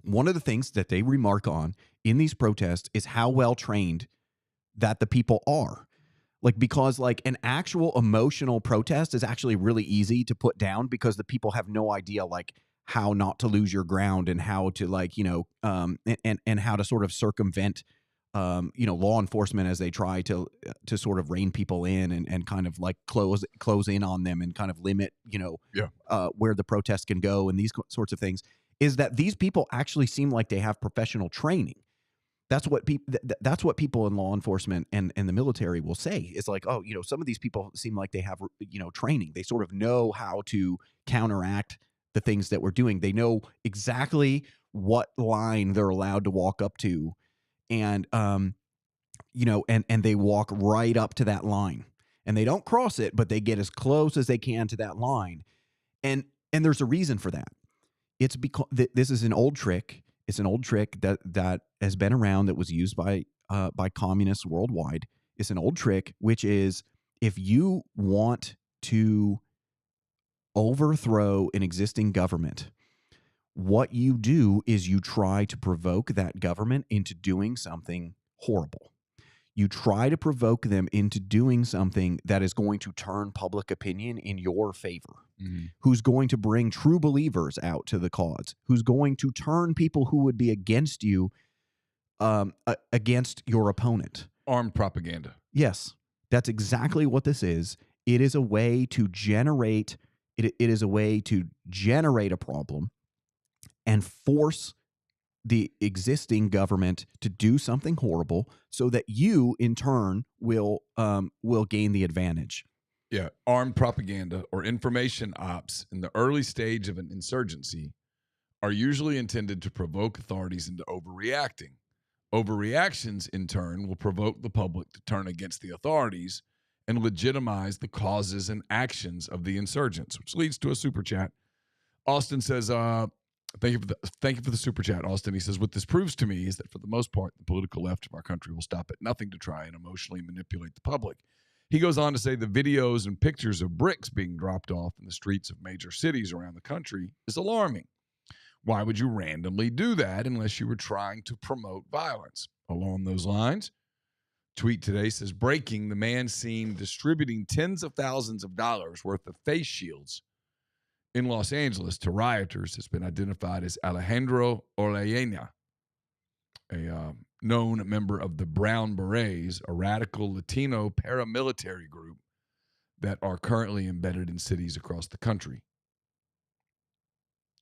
one of the things that they remark on in these protests is how well trained that the people are. Like, because like an actual emotional protest is actually really easy to put down, because the people have no idea like how not to lose your ground and how to and how to sort of circumvent law enforcement as they try to sort of rein people in and kind of like close in on them and kind of limit where the protest can go and these sorts of things. Is that these people actually seem like they have professional training. That's what people in law enforcement and the military will say. It's like, oh, some of these people seem like they have, training. They sort of know how to counteract the things that we're doing. They know exactly what line they're allowed to walk up to. And, and they walk right up to that line, and they don't cross it, but they get as close as they can to that line. And there's a reason for that. It's because this is an old trick. It's an old trick that has been around, that was used by communists worldwide. It's an old trick, which is, if you want to overthrow an existing government, what you do is you try to provoke that government into doing something horrible. You try to provoke them into doing something that is going to turn public opinion in your favor, who's going to bring true believers out to the cause, who's going to turn people who would be against you against your opponent. Armed propaganda. Yes, that's exactly what this is. It is a way to generate it is a way to generate a problem and force the existing government to do something horrible, so that you, in turn, will gain the advantage. Yeah, armed propaganda or information ops in the early stage of an insurgency are usually intended to provoke authorities into overreacting. Overreactions, in turn, will provoke the public to turn against the authorities and legitimize the causes and actions of the insurgents, which leads to a super chat. Austin says, thank you for the super chat, Austin. He says, what this proves to me is that for the most part, the political left of our country will stop at nothing to try and emotionally manipulate the public. He goes on to say the videos and pictures of bricks being dropped off in the streets of major cities around the country is alarming. Why would you randomly do that unless you were trying to promote violence? Along those lines, tweet today says, breaking, the man seen distributing tens of thousands of dollars worth of face shields in Los Angeles to rioters has been identified as Alejandro Orellana, a known member of the Brown Berets, a radical Latino paramilitary group that are currently embedded in cities across the country.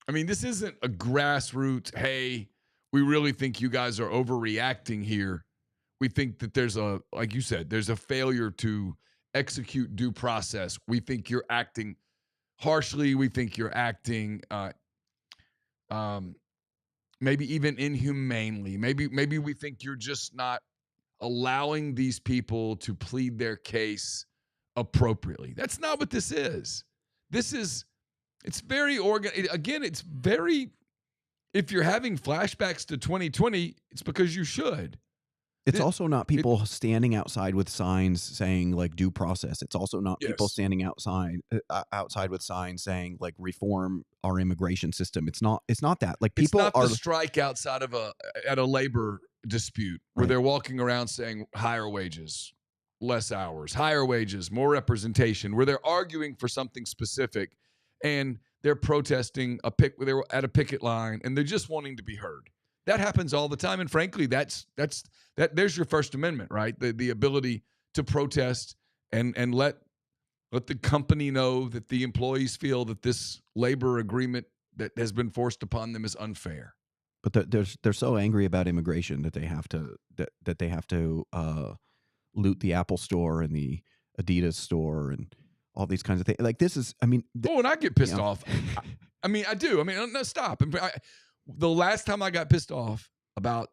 I mean, this isn't a grassroots, hey, we really think you guys are overreacting here. We think that there's like you said, there's a failure to execute due process. We think you're acting harshly. We think you're acting maybe even inhumanely. Maybe we think you're just not allowing these people to plead their case appropriately. That's not what this is. It's very again, it's very, if you're having flashbacks to 2020, it's because you should. It's also not people standing outside with signs saying like due process. It's also not people standing outside with signs saying like reform our immigration system. It's not that. Like people it's not the strike outside of at a labor dispute where they're walking around saying higher wages, less hours, higher wages, more representation, where they're arguing for something specific and they're protesting they're at a picket line and they're just wanting to be heard. That happens all the time, and frankly, that's there's your First Amendment, right? The ability to protest and let the company know that the employees feel that this labor agreement that has been forced upon them is unfair. But they're so angry about immigration that they have to loot the Apple store and the Adidas store and all these kinds of things. Like this is, I mean, and I get pissed off. I mean, I do. I mean, no, stop. The last time I got pissed off about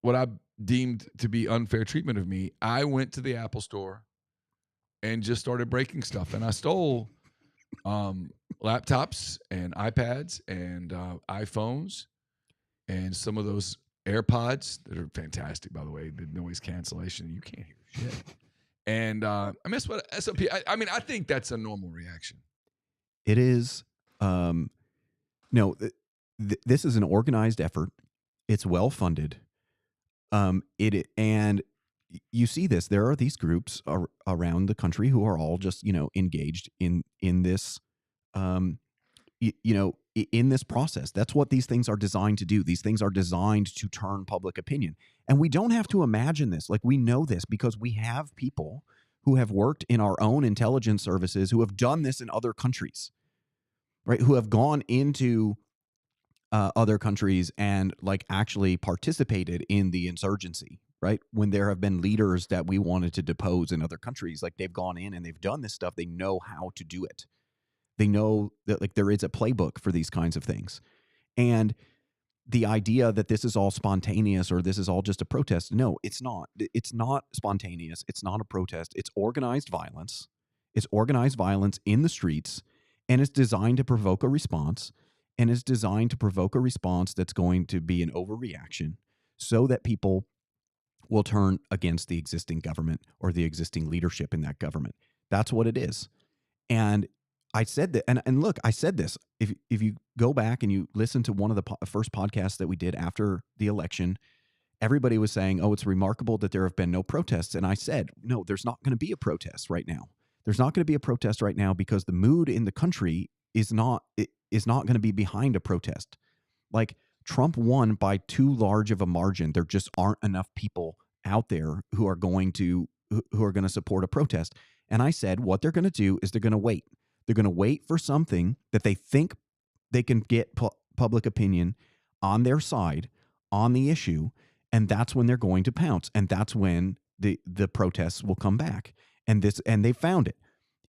what I deemed to be unfair treatment of me, I went to the Apple store and just started breaking stuff. And I stole laptops and iPads and iPhones and some of those AirPods that are fantastic, by the way, the noise cancellation. You can't hear shit. And I mess with SOP. I mean, I think that's a normal reaction. It is. No, this is an organized effort. It's well funded. And you see this. There are these groups around the country who are all just engaged in this, in this process. That's what these things are designed to do. These things are designed to turn public opinion. And we don't have to imagine this. Like, we know this because we have people who have worked in our own intelligence services who have done this in other countries, right? Who have gone into other countries and like actually participated in the insurgency, right? When there have been leaders that we wanted to depose in other countries, like they've gone in and they've done this stuff. They know how to do it. They know that like there is a playbook for these kinds of things. And the idea that this is all spontaneous or this is all just a protest, no, it's not. It's not spontaneous. It's not a protest. It's organized violence. It's organized violence in the streets, and it's designed to provoke a response. and is designed to provoke a response that's going to be an overreaction so that people will turn against the existing government or the existing leadership in that government. That's what it is. And I said that, and look, I said this. If you go back and you listen to one of the first podcasts that we did after the election, everybody was saying, "Oh, it's remarkable that there have been no protests." And I said, "No, there's not going to be a protest right now. There's not going to be a protest right now because the mood in the country is not going to be behind a protest. Like, Trump won by too large of a margin. There just aren't enough people out there who are going to support a protest." And I said, what they're going to do is they're going to wait. They're going to wait for something that they think they can get public opinion on their side on the issue, and that's when they're going to pounce, and that's when the protests will come back. And they found it,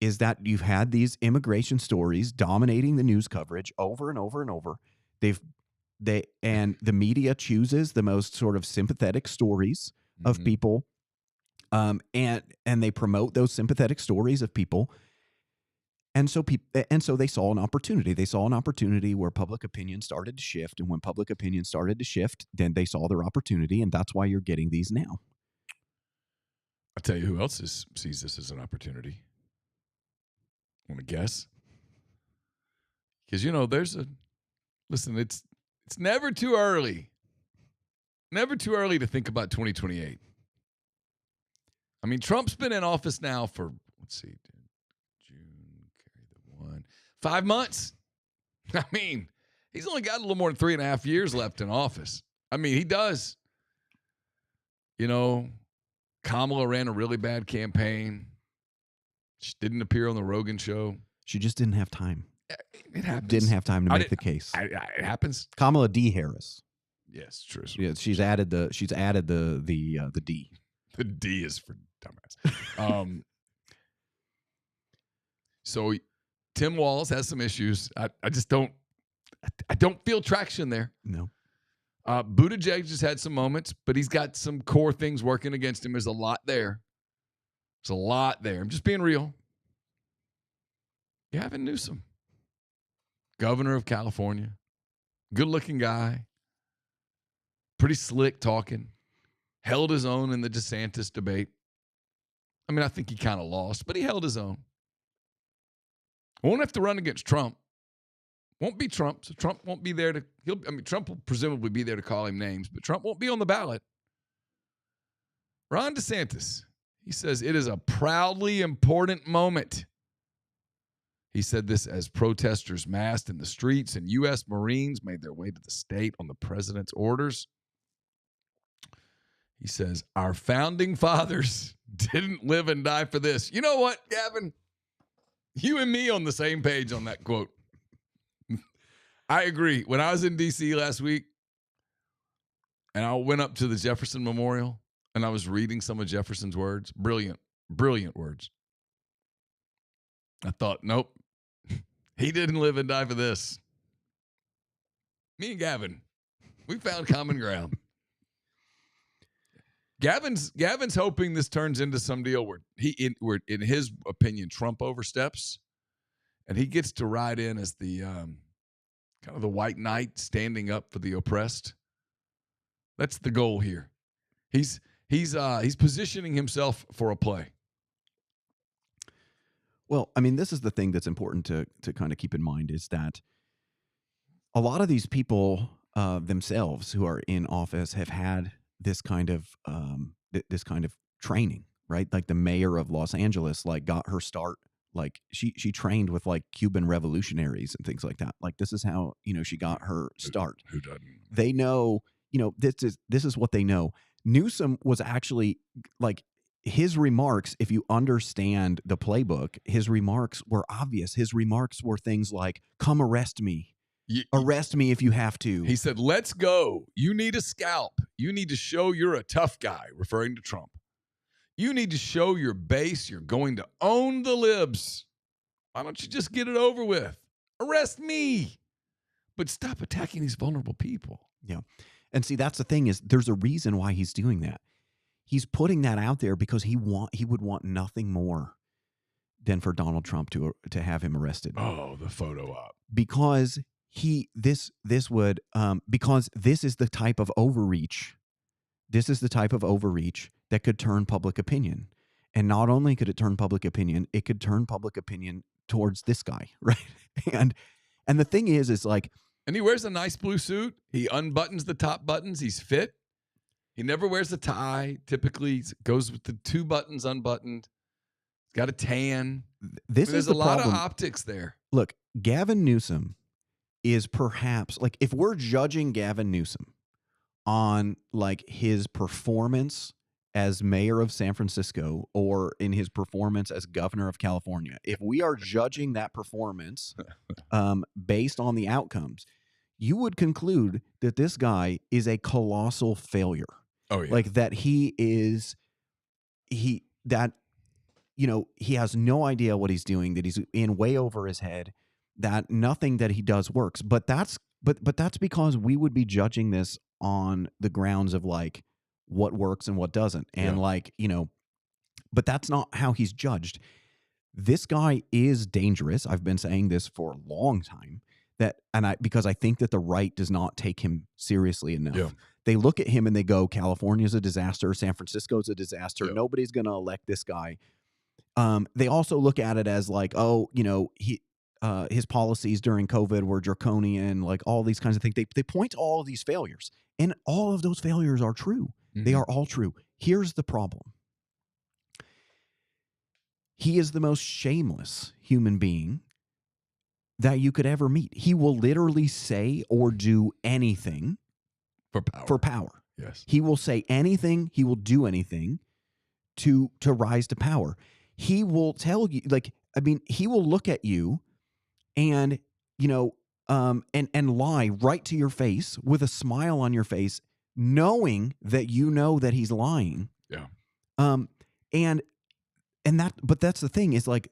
is that you've had these immigration stories dominating the news coverage over and over and over. And the media chooses the most sort of sympathetic stories of people, and they promote those sympathetic stories of people. And so they saw an opportunity. They saw an opportunity where public opinion started to shift, and when public opinion started to shift, then they saw their opportunity, and that's why you're getting these now. I'll tell you who else sees this as an opportunity. Want to guess? Because, listen, it's never too early. Never too early to think about 2028. I mean, Trump's been in office now for, June, carry the 1, 5 months. I mean, he's only got a little more than 3.5 years left in office. I mean, he does. Kamala ran a really bad campaign. She didn't appear on the Rogan show. She just didn't have time. It happens. Didn't have time to make the case. It happens. Kamala D. Harris. Yes, true. Yeah, she's added the D. The D is for dumbass. So Tim Walz has some issues. I just don't feel traction there. No. Buttigieg just had some moments, but he's got some core things working against him. There's a lot there. There's a lot there. I'm just being real. Gavin Newsom, governor of California, good-looking guy, pretty slick talking, held his own in the DeSantis debate. I mean, I think he kind of lost, but he held his own. Won't have to run against Trump. Won't be Trump, so Trump won't be there Trump will presumably be there to call him names, but Trump won't be on the ballot. Ron DeSantis, he says it is a proudly important moment. He said this as protesters massed in the streets and U.S. Marines made their way to the state on the president's orders. He says, our founding fathers didn't live and die for this. You know what, Gavin? You and me on the same page on that quote. I agree. When I was in D.C. last week, and I went up to the Jefferson Memorial, and I was reading some of Jefferson's words, brilliant words. I thought, nope, he didn't live and die for this. Me and Gavin, we found common ground. Gavin's hoping this turns into some deal where where in his opinion, Trump oversteps, and he gets to ride in as the kind of the white knight standing up for the oppressed. That's the goal here. He's positioning himself for a play. Well, I mean, this is the thing that's important to kind of keep in mind, is that a lot of these people themselves who are in office have had this kind of training, right? Like the mayor of Los Angeles, got her start. Like she trained with Cuban revolutionaries and things like that. Like, this is how, she got her start. Who doesn't? They know, this is what they know. Newsom was actually his remarks, if you understand the playbook, his remarks were obvious. His remarks were things like, come arrest me. Arrest me if you have to. He said, let's go. You need a scalp. You need to show you're a tough guy, referring to Trump. You need to show your base you're going to own the libs. Why don't you just get it over with? Arrest me. But stop attacking these vulnerable people. Yeah. And see, that's the thing, is there's a reason why he's doing that. He's putting that out there because he would want nothing more than for Donald Trump to have him arrested. Oh, the photo op. Because this would because this is the type of overreach. This is the type of overreach that could turn public opinion. And not only could it turn public opinion, it could turn public opinion towards this guy, right? And the thing is like, and he wears a nice blue suit. He unbuttons the top buttons. He's fit. He never wears a tie. Typically goes with the 2 buttons unbuttoned. He's got a tan. There's a lot of optics there. Look, Gavin Newsom is perhaps like, if we're judging Gavin Newsom on like his performance as mayor of San Francisco or in his performance as governor of California, if we are judging that performance based on the outcomes, you would conclude that this guy is a colossal failure. Oh, yeah. Like that he has no idea what he's doing, that he's in way over his head, that nothing that he does works. But that's because we would be judging this on the grounds of like what works and what doesn't. And like, but that's not how he's judged. This guy is dangerous. I've been saying this for a long time, because I think that the right does not take him seriously enough. Yeah. They look at him and they go, California's a disaster. San Francisco's a disaster. Yeah. Nobody's going to elect this guy. They also look at it as like, his policies during COVID were draconian, like all these kinds of things. They point to all of these failures, and all of those failures are true. Mm-hmm. They are all true. Here's the problem. He is the most shameless human being that you could ever meet. He will literally say or do anything for power. Yes. He will say anything. He will do anything to rise to power. He will tell you, he will look at you and, and lie right to your face with a smile on your face, knowing that you know that he's lying. Yeah. But that's the thing is like,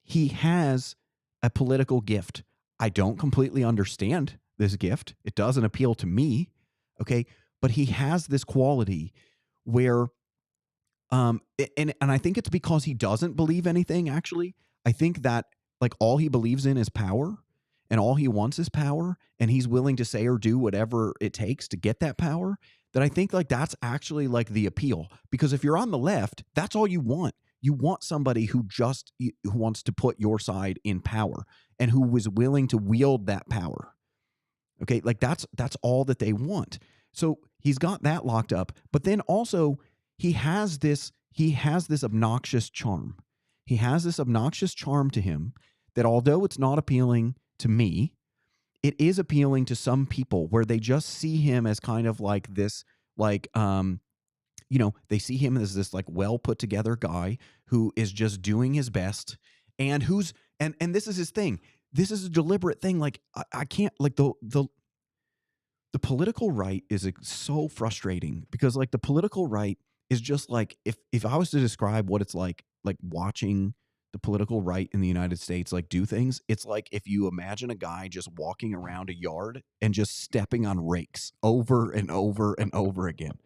he has a political gift. I don't completely understand this gift. It doesn't appeal to me. Okay. But he has this quality where, and I think it's because he doesn't believe anything, actually. I think that like all he believes in is power, and all he wants is power, and he's willing to say or do whatever it takes to get that power. That I think like that's actually like the appeal, because if you're on the left, that's all you want. You want somebody who wants to put your side in power and who is willing to wield that power. Okay, like that's all that they want. So he's got that locked up, but then also he has this obnoxious charm. He has this obnoxious charm to him that, although it's not appealing to me, it is appealing to some people, where they just see him as kind of like this, like, they see him as this like well put together guy who is just doing his best, and and this is his thing. This is a deliberate thing. Like I can't, like, the political right is so frustrating, because like the political right is just like, if I was to describe what it's like watching the political right in the United States like do things, it's like if you imagine a guy just walking around a yard and just stepping on rakes over and over and over again.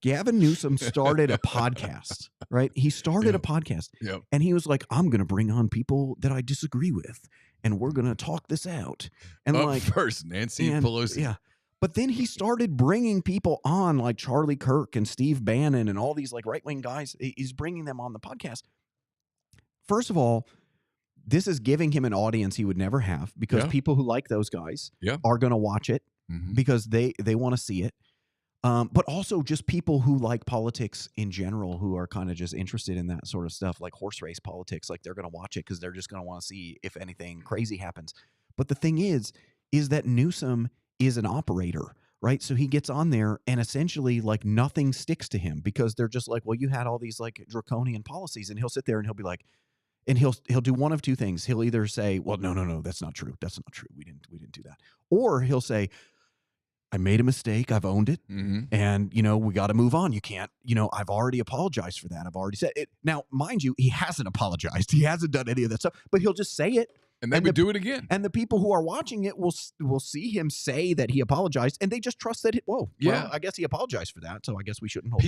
Gavin Newsom started a podcast, right? He started a podcast, and he was like, I'm going to bring on people that I disagree with, and we're going to talk this out. And first, Nancy Pelosi. Yeah. But then he started bringing people on like Charlie Kirk and Steve Bannon and all these like right-wing guys. He's bringing them on the podcast. First of all, this is giving him an audience he would never have, because people who like those guys are going to watch it because they want to see it. But also just people who like politics in general, who are kind of just interested in that sort of stuff, like horse race politics. Like they're going to watch it because they're just going to want to see if anything crazy happens. But the thing is that Newsom is an operator, right? So he gets on there and essentially like nothing sticks to him, because they're just like, well, you had all these like draconian policies, and he'll sit there and he'll be like, and he'll do one of two things. He'll either say, well, no, that's not true. That's not true. We didn't do that. Or he'll say, I made a mistake. I've owned it. Mm-hmm. And, we got to move on. You can't, I've already apologized for that. I've already said it. Now, mind you, he hasn't apologized. He hasn't done any of that stuff, but he'll just say it. And they would do it again. And the people who are watching it will see him say that he apologized, and they just trust that, well, I guess he apologized for that, so I guess we shouldn't hold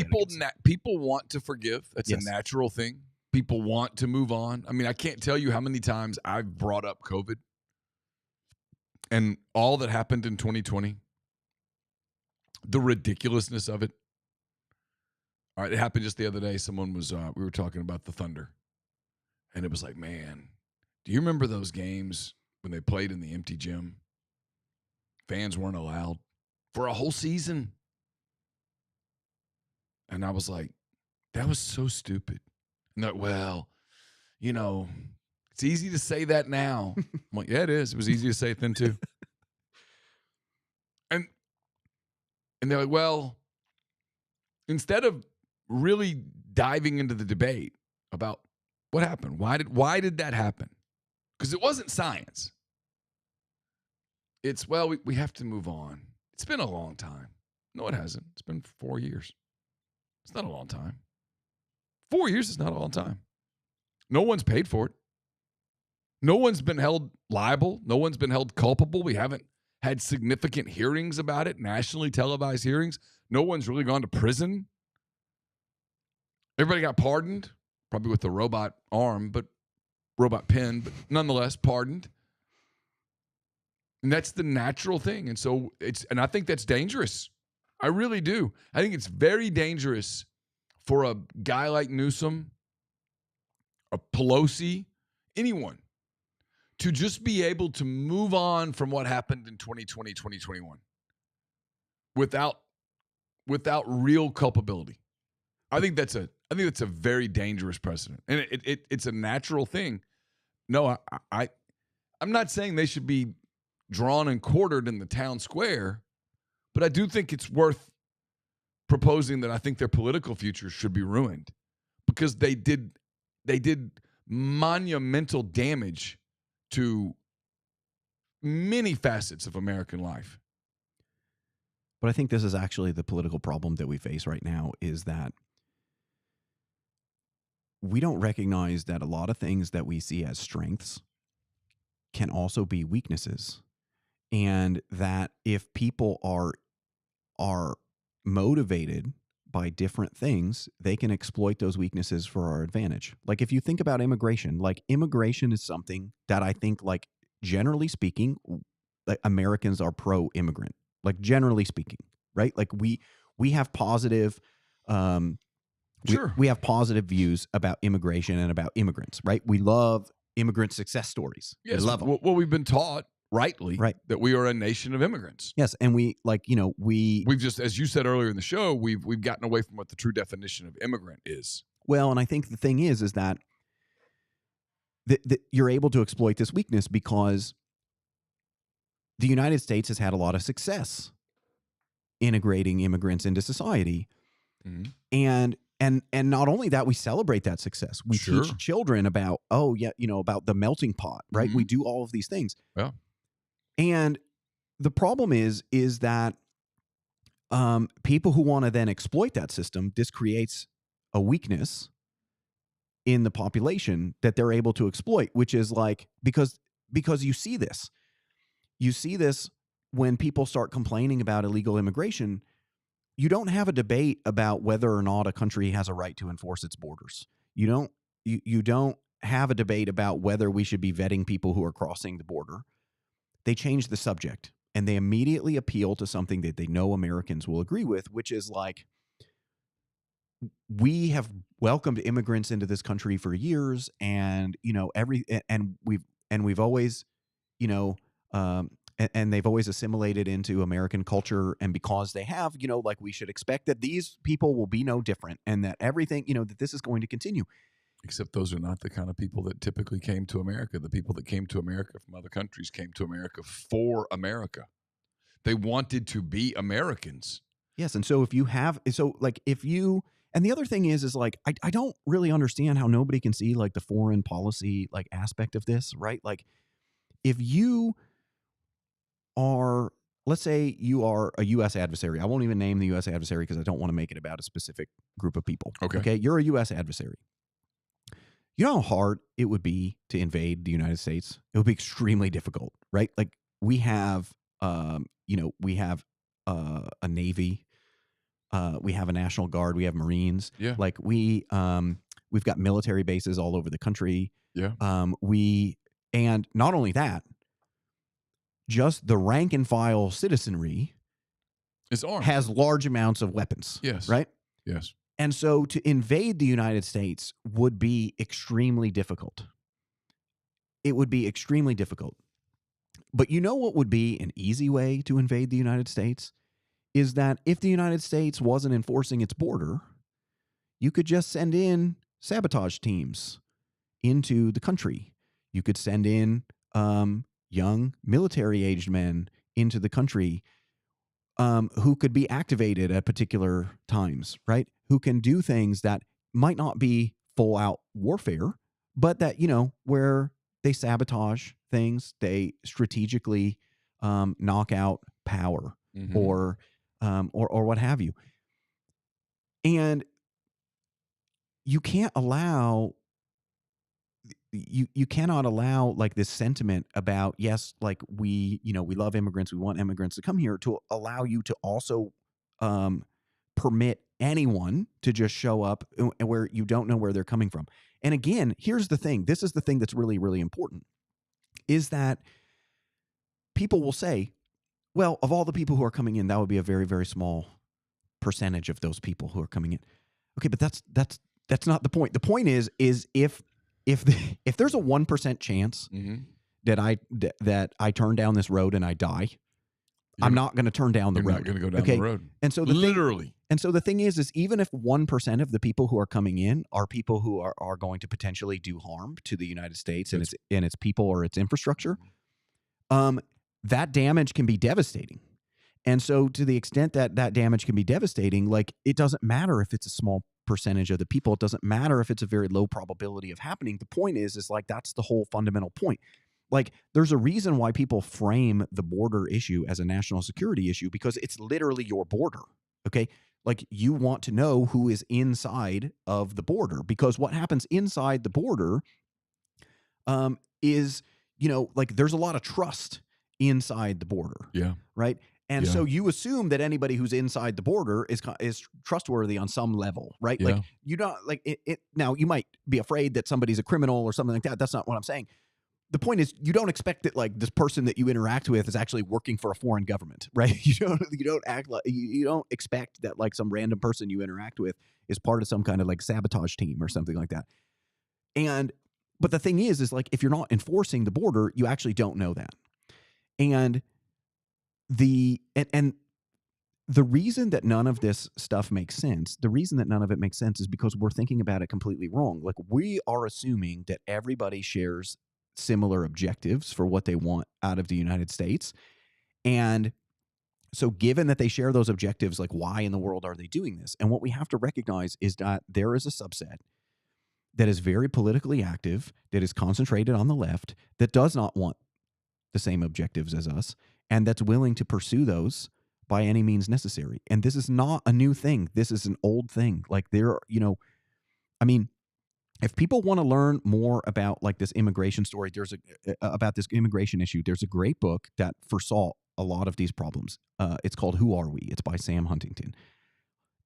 people want to forgive. That's a natural thing. People want to move on. I mean, I can't tell you how many times I've brought up COVID. and all that happened in 2020, the ridiculousness of it. All right, it happened just the other day. Someone was, we were talking about the Thunder, and it was like, man, do you remember those games when they played in the empty gym? Fans weren't allowed for a whole season. And I was like, that was so stupid. And they're like, well, you know, it's easy to say that now. I'm like, yeah, it is. It was easy to say it then too. And they're like, well, instead of really diving into the debate about what happened, why did that happen? Because it wasn't science. It's, well, we have to move on. It's been a long time. No, it hasn't. It's been 4 years. It's not a long time. 4 years is not a long time. No one's paid for it. No one's been held liable. No one's been held culpable. We haven't had significant hearings about it, nationally televised hearings. No one's really gone to prison. Everybody got pardoned, probably with a robot arm, but robot pen, but nonetheless pardoned. And that's the natural thing. And so and I think that's dangerous. I really do. I think it's very dangerous for a guy like Newsom, a Pelosi, anyone, to just be able to move on from what happened in 2020, 2021 without real culpability. I think that's a very dangerous precedent. And it's a natural thing. No, I'm not saying they should be drawn and quartered in the town square, but I do think it's worth proposing that I think their political future should be ruined because they did monumental damage to many facets of American life. But I think this is actually the political problem that we face right now is that we don't recognize that a lot of things that we see as strengths can also be weaknesses. And that if people are motivated by different things, they can exploit those weaknesses for our advantage. Like if you think about immigration, like immigration is something that I think, like generally speaking, like Americans are pro-immigrant. Like generally speaking, right? Like we have positive Sure. we have positive views about immigration and about immigrants, right? We love immigrant success stories. Yes, we love them. Well, we've been taught rightly Right. that we are a nation of immigrants. Yes, and we've just, as you said earlier in the show, we've gotten away from what the true definition of immigrant is. Well, and I think the thing is that you're able to exploit this weakness because the United States has had a lot of success integrating immigrants into society. Mm-hmm. And not only that, we celebrate that success. We teach children about, about the melting pot, right? Mm-hmm. We do all of these things. Yeah. And the problem is that people who want to then exploit that system, this creates a weakness in the population that they're able to exploit, which is like, because you see this when people start complaining about illegal immigration. You don't have a debate about whether or not a country has a right to enforce its borders. You don't have a debate about whether we should be vetting people who are crossing the border. They change the subject and they immediately appeal to something that they know Americans will agree with, which is like, we have welcomed immigrants into this country for years, and we've always, and they've always assimilated into American culture. And because they have, like, we should expect that these people will be no different and that everything, that this is going to continue. Except those are not the kind of people that typically came to America. The people that came to America from other countries came to America for America. They wanted to be Americans. Yes. And so and the other thing is like, I don't really understand how nobody can see like the foreign policy, like aspect of this, right? Like if you are, let's say you are a U.S. adversary. I won't even name the U.S. adversary because I don't want to make it about a specific group of people. Okay. You're a U.S. adversary. You know how hard it would be to invade the United States? It would be extremely difficult, right? Like we have, a Navy, we have a National Guard, we have Marines. Yeah. Like we've got military bases all over the country. Yeah. And not only that, just the rank and file citizenry It's armed. has large amounts of weapons. Yes. Right? Yes. And so to invade the United States would be extremely difficult. It would be extremely difficult. But you know what would be an easy way to invade the United States? Is that if the United States wasn't enforcing its border, you could just send in sabotage teams into the country. You could send in young military-aged men into the country who could be activated at particular times, right? Who can do things that might not be full-out warfare, but that, where they sabotage things, they strategically knock out power or what have you. And you can't allow you cannot allow like this sentiment about, yes, like we love immigrants, we want immigrants to come here, to allow you to also permit anyone to just show up where you don't know where they're coming from. And again, here's the thing. This is the thing that's really, really important, is that people will say, well, of all the people who are coming in, that would be a very, very small percentage of those people who are coming in. Okay, but that's not the point. The point is if there's a 1% chance that I turn down this road and I die, I'm not going to turn down the road. You're not going to go down the road. And so the thing is even if 1% of the people who are coming in are people who are going to potentially do harm to the United States and its people or its infrastructure, that damage can be devastating. And so to the extent that damage can be devastating, like, it doesn't matter if it's a small percentage of the people. It doesn't matter if it's a very low probability of happening. The point is like, that's the whole fundamental point. Like, there's a reason why people frame the border issue as a national security issue, because it's literally your border. Okay. Like, you want to know who is inside of the border, because what happens inside the border is, like, there's a lot of trust inside the border. Yeah. Right. And so you assume that anybody who's inside the border is trustworthy on some level, right? Yeah. Like, you don't like it. Now, you might be afraid that somebody's a criminal or something like that. That's not what I'm saying. The point is, you don't expect that like this person that you interact with is actually working for a foreign government, right? You don't expect that like some random person you interact with is part of some kind of like sabotage team or something like that. But the thing is like, if you're not enforcing the border, you actually don't know that. And the reason that none of this stuff makes sense, is because we're thinking about it completely wrong. Like, we are assuming that everybody shares similar objectives for what they want out of the United States. And so given that they share those objectives, like, why in the world are they doing this? And what we have to recognize is that there is a subset that is very politically active, that is concentrated on the left, that does not want the same objectives as us, and that's willing to pursue those by any means necessary. And this is not a new thing. This is an old thing. Like, if people want to learn more about like this immigration story, about this immigration issue, there's a great book that foresaw a lot of these problems. It's called Who Are We? It's by Sam Huntington.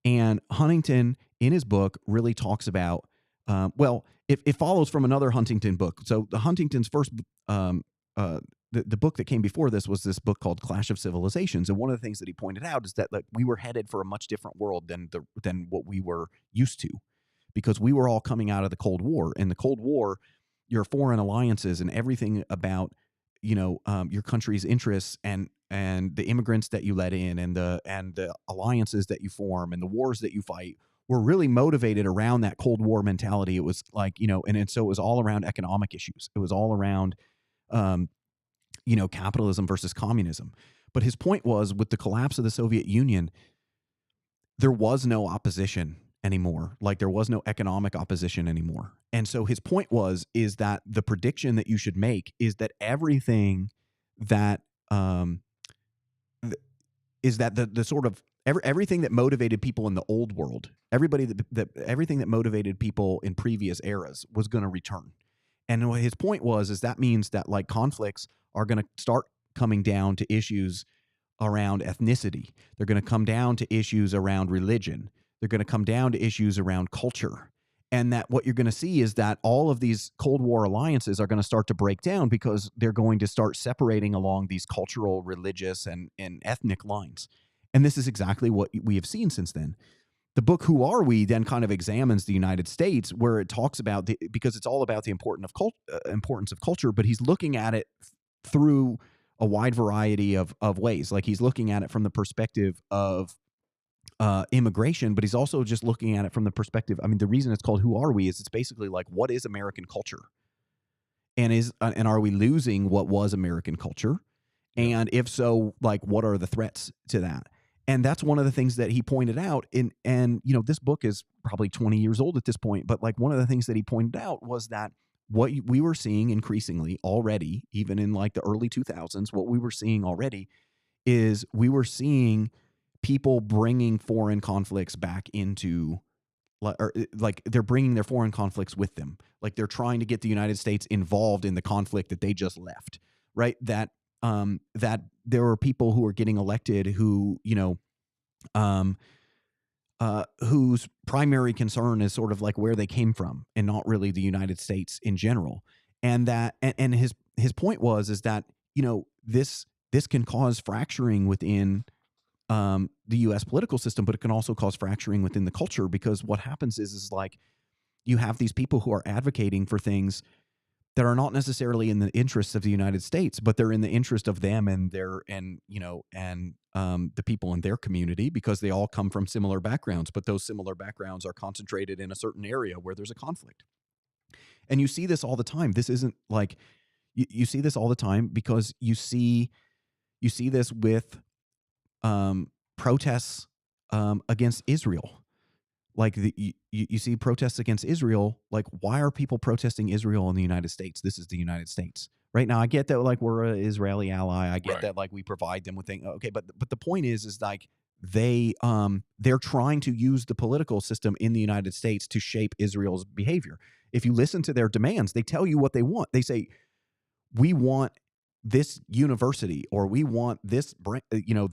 And Huntington, in his book, really talks about, it follows from another Huntington book. So the Huntington's first the book that came before this was this book called Clash of Civilizations. And one of the things that he pointed out is that like, we were headed for a much different world than what we were used to, because we were all coming out of the Cold War. In the Cold War, your foreign alliances and everything about, your country's interests and the immigrants that you let in and the alliances that you form and the wars that you fight were really motivated around that Cold War mentality. It was like, so it was all around economic issues. It was all around, capitalism versus communism. But his point was, with the collapse of the Soviet Union, there was no opposition anymore. Like, there was no economic opposition anymore. And so his point is that the prediction that you should make is that everything that is that the sort of everything that motivated people in the old world, everything that motivated people in previous eras was going to return. And what his point is that means that like conflicts are going to start coming down to issues around ethnicity. They're going to come down to issues around religion. They're going to come down to issues around culture. And that what you're going to see is that all of these Cold War alliances are going to start to break down because they're going to start separating along these cultural, religious, and ethnic lines. And this is exactly what we have seen since then. The book Who Are We then kind of examines the United States, where it talks about because it's all about the importance of culture, but he's looking at it through a wide variety of ways. Like he's looking at it from the perspective of immigration, but he's also just looking at it from the perspective. I mean, the reason it's called Who Are We is it's basically like, what is American culture? And are we losing what was American culture? Yeah. And if so, like, what are the threats to that? And that's one of the things that he pointed out and this book is probably 20 years old at this point, but like one of the things that he pointed out was that what we were seeing increasingly already, even in like the early 2000s, what we were seeing already is we were seeing people bringing foreign conflicts back into like they're bringing their foreign conflicts with them. Like they're trying to get the United States involved in the conflict that they just left, right? That there were people who are getting elected who, whose primary concern is sort of like where they came from and not really the United States in general. And that, and his point is that, this can cause fracturing within the U.S. political system, but it can also cause fracturing within the culture because what happens is like you have these people who are advocating for things that are not necessarily in the interests of the United States, but they're in the interest of them and the people in their community because they all come from similar backgrounds, but those similar backgrounds are concentrated in a certain area where there's a conflict. And you see this all the time. This isn't like you see this all the time because you see this with protests against Israel. Like you see protests against Israel. Like, why are people protesting Israel in the United States? This is the United States. Right now, I get that like we're an Israeli ally. I get that like we provide them with things. Okay, but the point is like they're trying to use the political system in the United States to shape Israel's behavior. If you listen to their demands, they tell you what they want. They say, we want this university, or we want this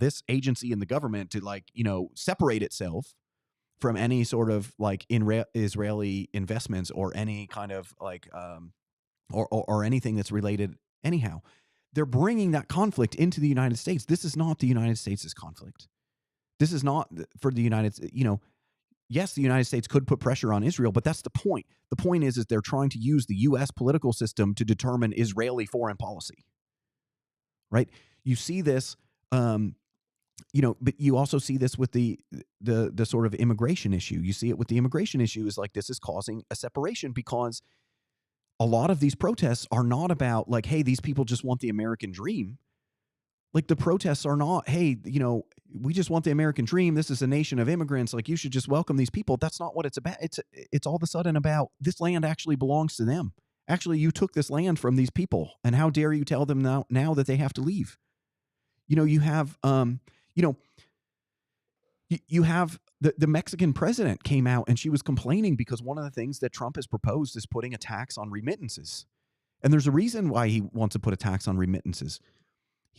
this agency in the government to like separate itself from any sort of like Israeli investments or any kind of like or anything that's related. Anyhow, they're bringing that conflict into the United States. This is not the United States' conflict. This is not for the United States. Yes, the United States could put pressure on Israel, but that's the point. The point is they're trying to use the U.S. political system to determine Israeli foreign policy. Right? You see this, but you also see this with the sort of immigration issue. You see it with the immigration issue is like this is causing a separation because a lot of these protests are not about like, hey, these people just want the American dream. Like the protests are not, hey, we just want the American dream. This is a nation of immigrants. Like you should just welcome these people. That's not what it's about. It's all of a sudden about this land actually belongs to them. Actually, you took this land from these people, and how dare you tell them now that they have to leave? You have, you have the Mexican president came out and she was complaining because one of the things that Trump has proposed is putting a tax on remittances. And there's a reason why he wants to put a tax on remittances.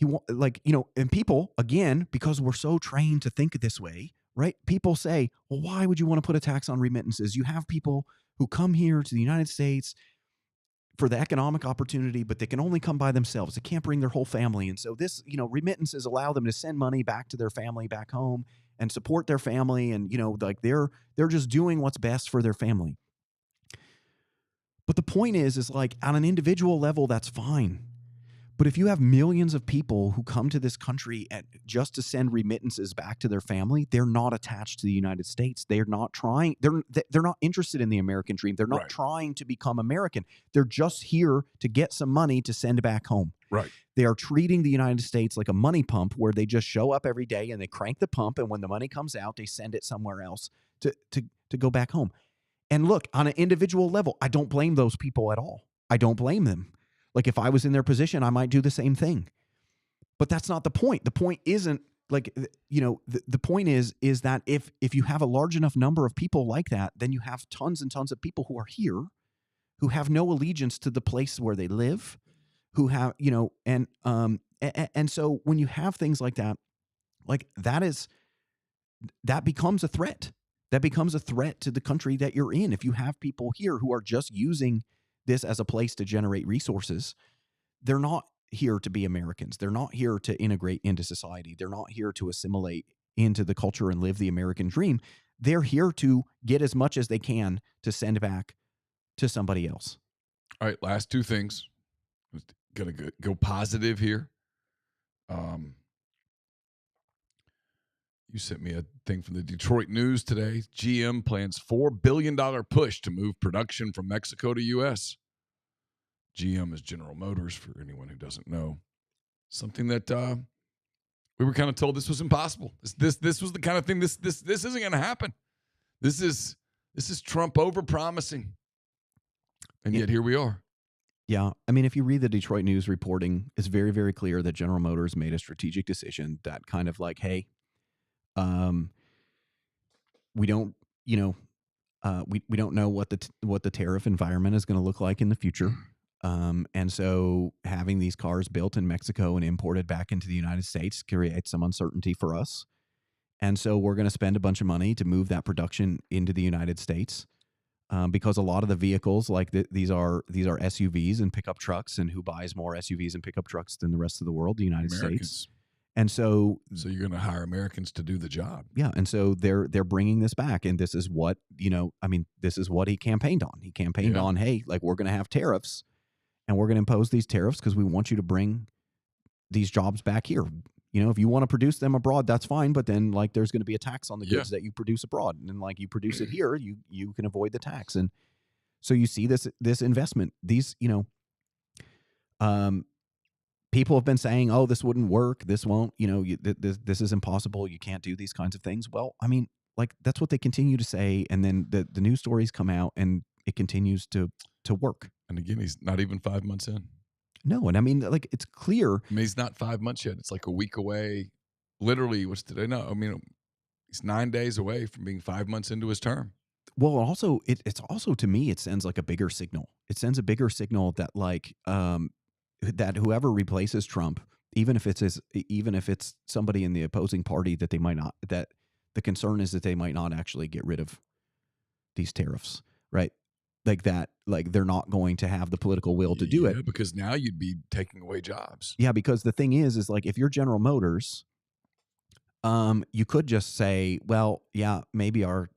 And people, again, because we're so trained to think this way, right? People say, well, why would you want to put a tax on remittances? You have people who come here to the United States for the economic opportunity, but they can only come by themselves. They can't bring their whole family. And so this, remittances allow them to send money back to their family back home and support their family. And, like they're just doing what's best for their family. But the point is like on an individual level, that's fine. But if you have millions of people who come to this country just to send remittances back to their family, they're not attached to the United States. They're not trying. They're not interested in the American dream. They're not trying to become American. They're just here to get some money to send back home. Right. They are treating the United States like a money pump where they just show up every day and they crank the pump. And when the money comes out, they send it somewhere else to go back home. And look, on an individual level, I don't blame those people at all. I don't blame them. Like if I was in their position, I might do the same thing. But that's not the point. The point isn't like, the point is that if you have a large enough number of people like that, then you have tons and tons of people who are here, who have no allegiance to the place where they live, who have, and so when you have things like that becomes a threat. that becomes a threat to the country that you're in. If you have people here who are just using this as a place to generate resources, they're not here to be Americans. They're not here to integrate into society. They're not here to assimilate into the culture and live the American dream. They're here to get as much as they can to send back to somebody else. All right, last two things. Gonna go positive here. You sent me a thing from the Detroit News today. GM plans $4 billion push to move production from Mexico to U.S. GM is General Motors, for anyone who doesn't know. Something that we were kind of told this was impossible. This was the kind of thing. This isn't going to happen. This is Trump overpromising, and yet here we are. Yeah, I mean, if you read the Detroit News reporting, it's very, very clear that General Motors made a strategic decision that kind of like, hey, we don't, we don't know what the tariff environment is going to look like in the future. And so having these cars built in Mexico and imported back into the United States creates some uncertainty for us. And so we're going to spend a bunch of money to move that production into the United States, because a lot of the vehicles, like these are SUVs and pickup trucks, and who buys more SUVs and pickup trucks than the rest of the world? The United States. And so you're going to hire Americans to do the job. Yeah, and so they're bringing this back, and this is what this is what he campaigned on. He campaigned on, hey, like, we're going to have tariffs, and we're going to impose these tariffs because we want you to bring these jobs back here. If you want to produce them abroad, that's fine, but then like there's going to be a tax on the goods that you produce abroad, and like you produce it here, you can avoid the tax. And so you see this investment. These people have been saying, oh, this wouldn't work. This won't, this is impossible. You can't do these kinds of things. Well, I mean, like, that's what they continue to say. And then the news stories come out and it continues to work. And again, he's not even 5 months in. No. And I mean, like, it's clear. I mean, he's not 5 months yet. It's like a week away. Literally, what's today? No, I mean, he's 9 days away from being 5 months into his term. Well, also, it's also, to me, it sends like a bigger signal. It sends a bigger signal that like, that whoever replaces Trump, even if it's somebody in the opposing party, that they might not, that the concern is that they might not actually get rid of these tariffs, right? Like that, like they're not going to have the political will to do it. Because now you'd be taking away jobs. Yeah, because the thing is like, if you're General Motors, you could just say, well, yeah, maybe our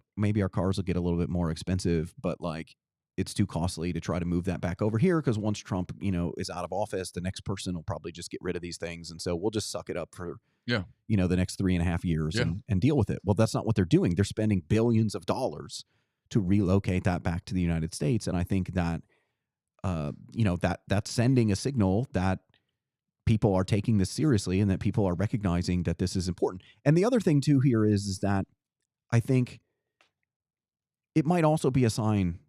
cars will get a little bit more expensive, but like, it's too costly to try to move that back over here, because once Trump, is out of office, the next person will probably just get rid of these things. And so we'll just suck it up for, the next 3.5 years and deal with it. Well, that's not what they're doing. They're spending billions of dollars to relocate that back to the United States. And I think that, that's sending a signal that people are taking this seriously and that people are recognizing that this is important. And the other thing too here is that I think it might also be a sign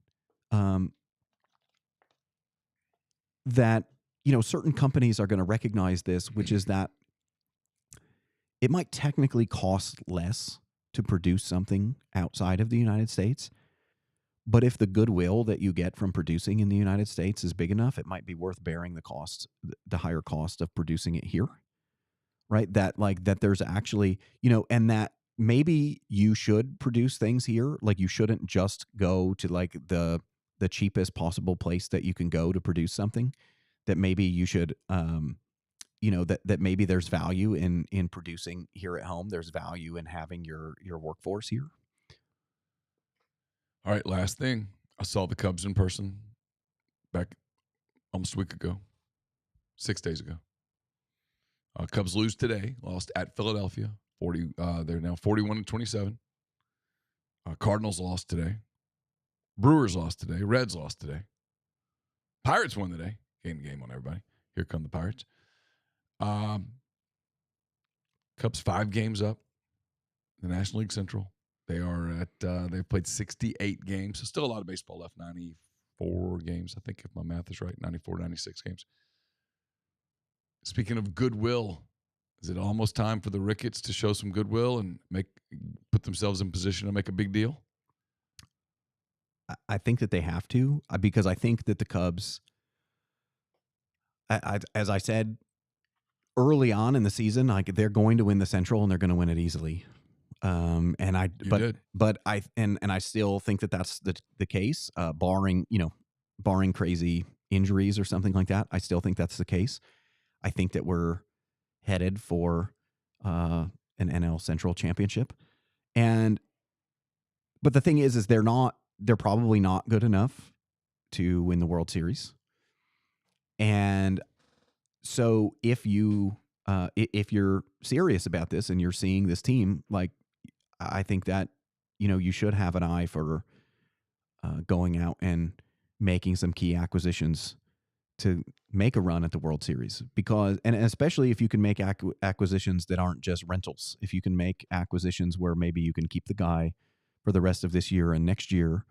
that, certain companies are going to recognize this, which is that it might technically cost less to produce something outside of the United States. But if the goodwill that you get from producing in the United States is big enough, it might be worth bearing the higher cost of producing it here, right? That there's actually, and that maybe you should produce things here. Like, you shouldn't just go to like the cheapest possible place that you can go to produce something. That maybe you should, that maybe there's value in producing here at home. There's value in having your workforce here. All right, last thing. I saw the Cubs in person back almost a week ago, 6 days ago. Cubs lose today, lost at Philadelphia. They're now 41-27. Cardinals lost today. Brewers lost today. Reds lost today. Pirates won today. Game on everybody. Here come the Pirates. Cubs 5 games up the National League Central. They are at, they've played 68 games. So still a lot of baseball left, 94 games, I think, if my math is right, 94, 96 games. Speaking of goodwill, is it almost time for the Ricketts to show some goodwill and put themselves in position to make a big deal? I think that they have to, because I think that the Cubs, as I said early on in the season, like, they're going to win the Central and they're going to win it easily. And I, You but, did. but I, and I still think that that's the case, barring, barring crazy injuries or something like that. I still think that's the case. I think that we're headed for, an NL Central championship. But the thing is they're probably not good enough to win the World Series. And so if you're serious about this and you're seeing this team, like, I think that, you should have an eye for, going out and making some key acquisitions to make a run at the World Series, because, and especially if you can make acquisitions that aren't just rentals, if you can make acquisitions where maybe you can keep the guy for the rest of this year and next year,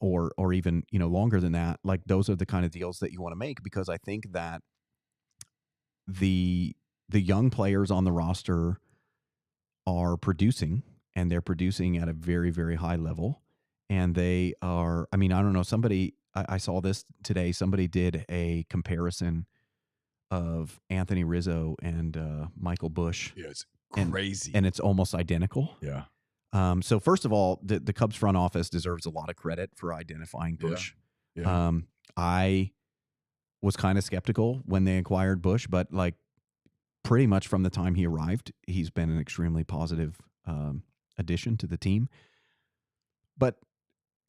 or even, longer than that, like, those are the kind of deals that you want to make, because I think that the young players on the roster are producing, and they're producing at a very, very high level. And they are, I mean, I don't know, I saw this today. Somebody did a comparison of Anthony Rizzo and, Michael Busch. Yeah, it's crazy. And it's almost identical. Yeah. So first of all, the Cubs front office deserves a lot of credit for identifying Busch. Yeah. I was kind of skeptical when they acquired Busch, but, like, pretty much from the time he arrived, he's been an extremely positive, addition to the team. But,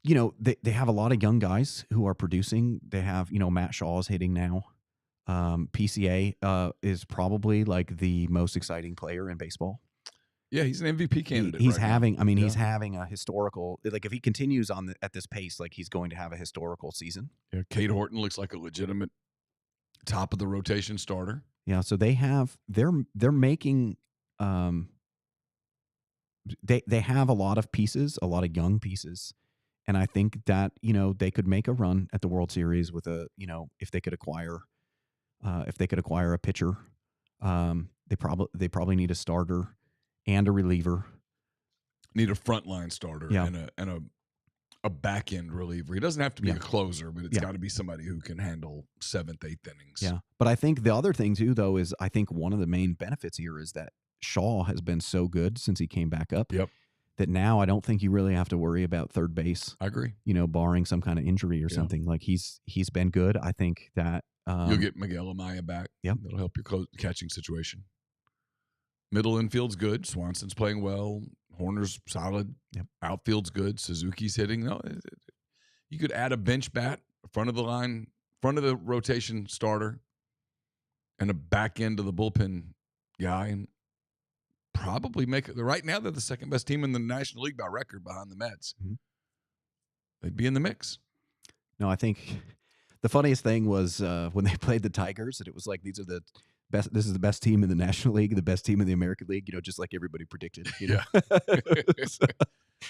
they have a lot of young guys who are producing. They have, Matt Shaw is hitting now. PCA is probably, like, the most exciting player in baseball. Yeah, he's an MVP candidate. He's right having, now. I mean, Yeah. he's having a historical, like, if he continues at this pace, like, he's going to have a historical season. Yeah, Cade Horton looks like a legitimate top of the rotation starter. Yeah, so they're making, they have a lot of pieces, a lot of young pieces, and I think that, they could make a run at the World Series with if they could acquire a pitcher. They probably need a starter and a reliever. Need a frontline starter. Yeah. and a back end reliever. He doesn't have to be Yeah. a closer, but it's Yeah. got to be somebody who can handle 7th, 8th innings. Yeah, but I think the other thing too, though, is I think one of the main benefits here is that Shaw has been so good since he came back up. Yep. That now I don't think you really have to worry about third base. I agree. Barring some kind of injury or something. Like, he's been good. I think that, you'll get Miguel Amaya back. Yep. That'll help your catching situation. Middle infield's good. Swanson's playing well. Horner's solid. Yep. Outfield's good. Suzuki's hitting. No, you could add a bench bat, front of the line, front of the rotation starter, and a back end of the bullpen guy, and probably make it. Right now, they're the second best team in the National League by record, behind the Mets. Mm-hmm. They'd be in the mix. No, I think the funniest thing was, when they played the Tigers, and it was like, these are the best. This is the best team in the National League, the best team in the American League. Just like everybody predicted. Yeah.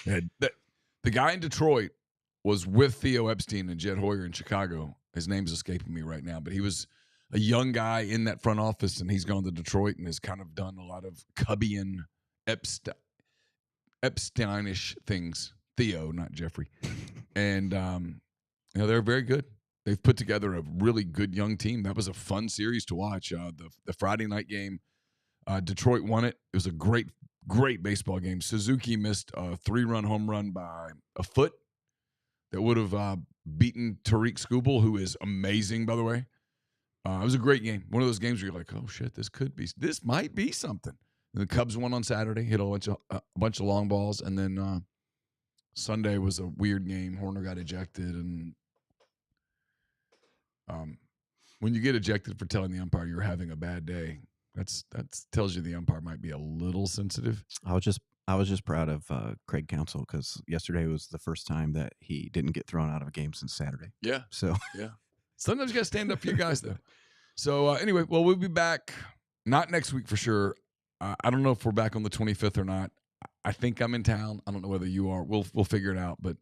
The guy in Detroit was with Theo Epstein and Jed Hoyer in Chicago. His name's escaping me right now, but he was a young guy in that front office, and he's gone to Detroit and has kind of done a lot of Cubbian Epsteinish things. Theo, not Jeffrey. And, they're very good. They've put together a really good young team. That was a fun series to watch. The Friday night game, Detroit won it. It was a great, great baseball game. Suzuki missed a 3-run home run by a foot that would have beaten Tariq Skubal, who is amazing, by the way. It was a great game. One of those games where you're like, oh, shit, this might be something. And the Cubs won on Saturday, hit a bunch of long balls, and then Sunday was a weird game. Horner got ejected, and when you get ejected for telling the umpire you're having a bad day, that tells you the umpire might be a little sensitive. I was just proud of, Craig Counsell, because yesterday was the first time that he didn't get thrown out of a game since Saturday. Yeah. So yeah, sometimes you got to stand up for your guys, though. So anyway, well, we'll be back not next week for sure. I don't know if we're back on the 25th or not. I think I'm in town. I don't know whether you are. We'll figure it out. But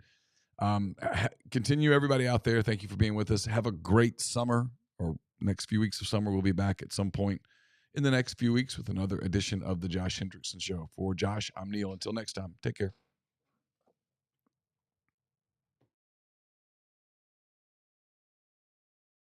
continue, everybody out there. Thank you for being with us. Have a great summer, or next few weeks of summer. We'll be back at some point in the next few weeks with another edition of the Josh Hendrickson Show. For Josh, I'm Neal. Until next time, take care.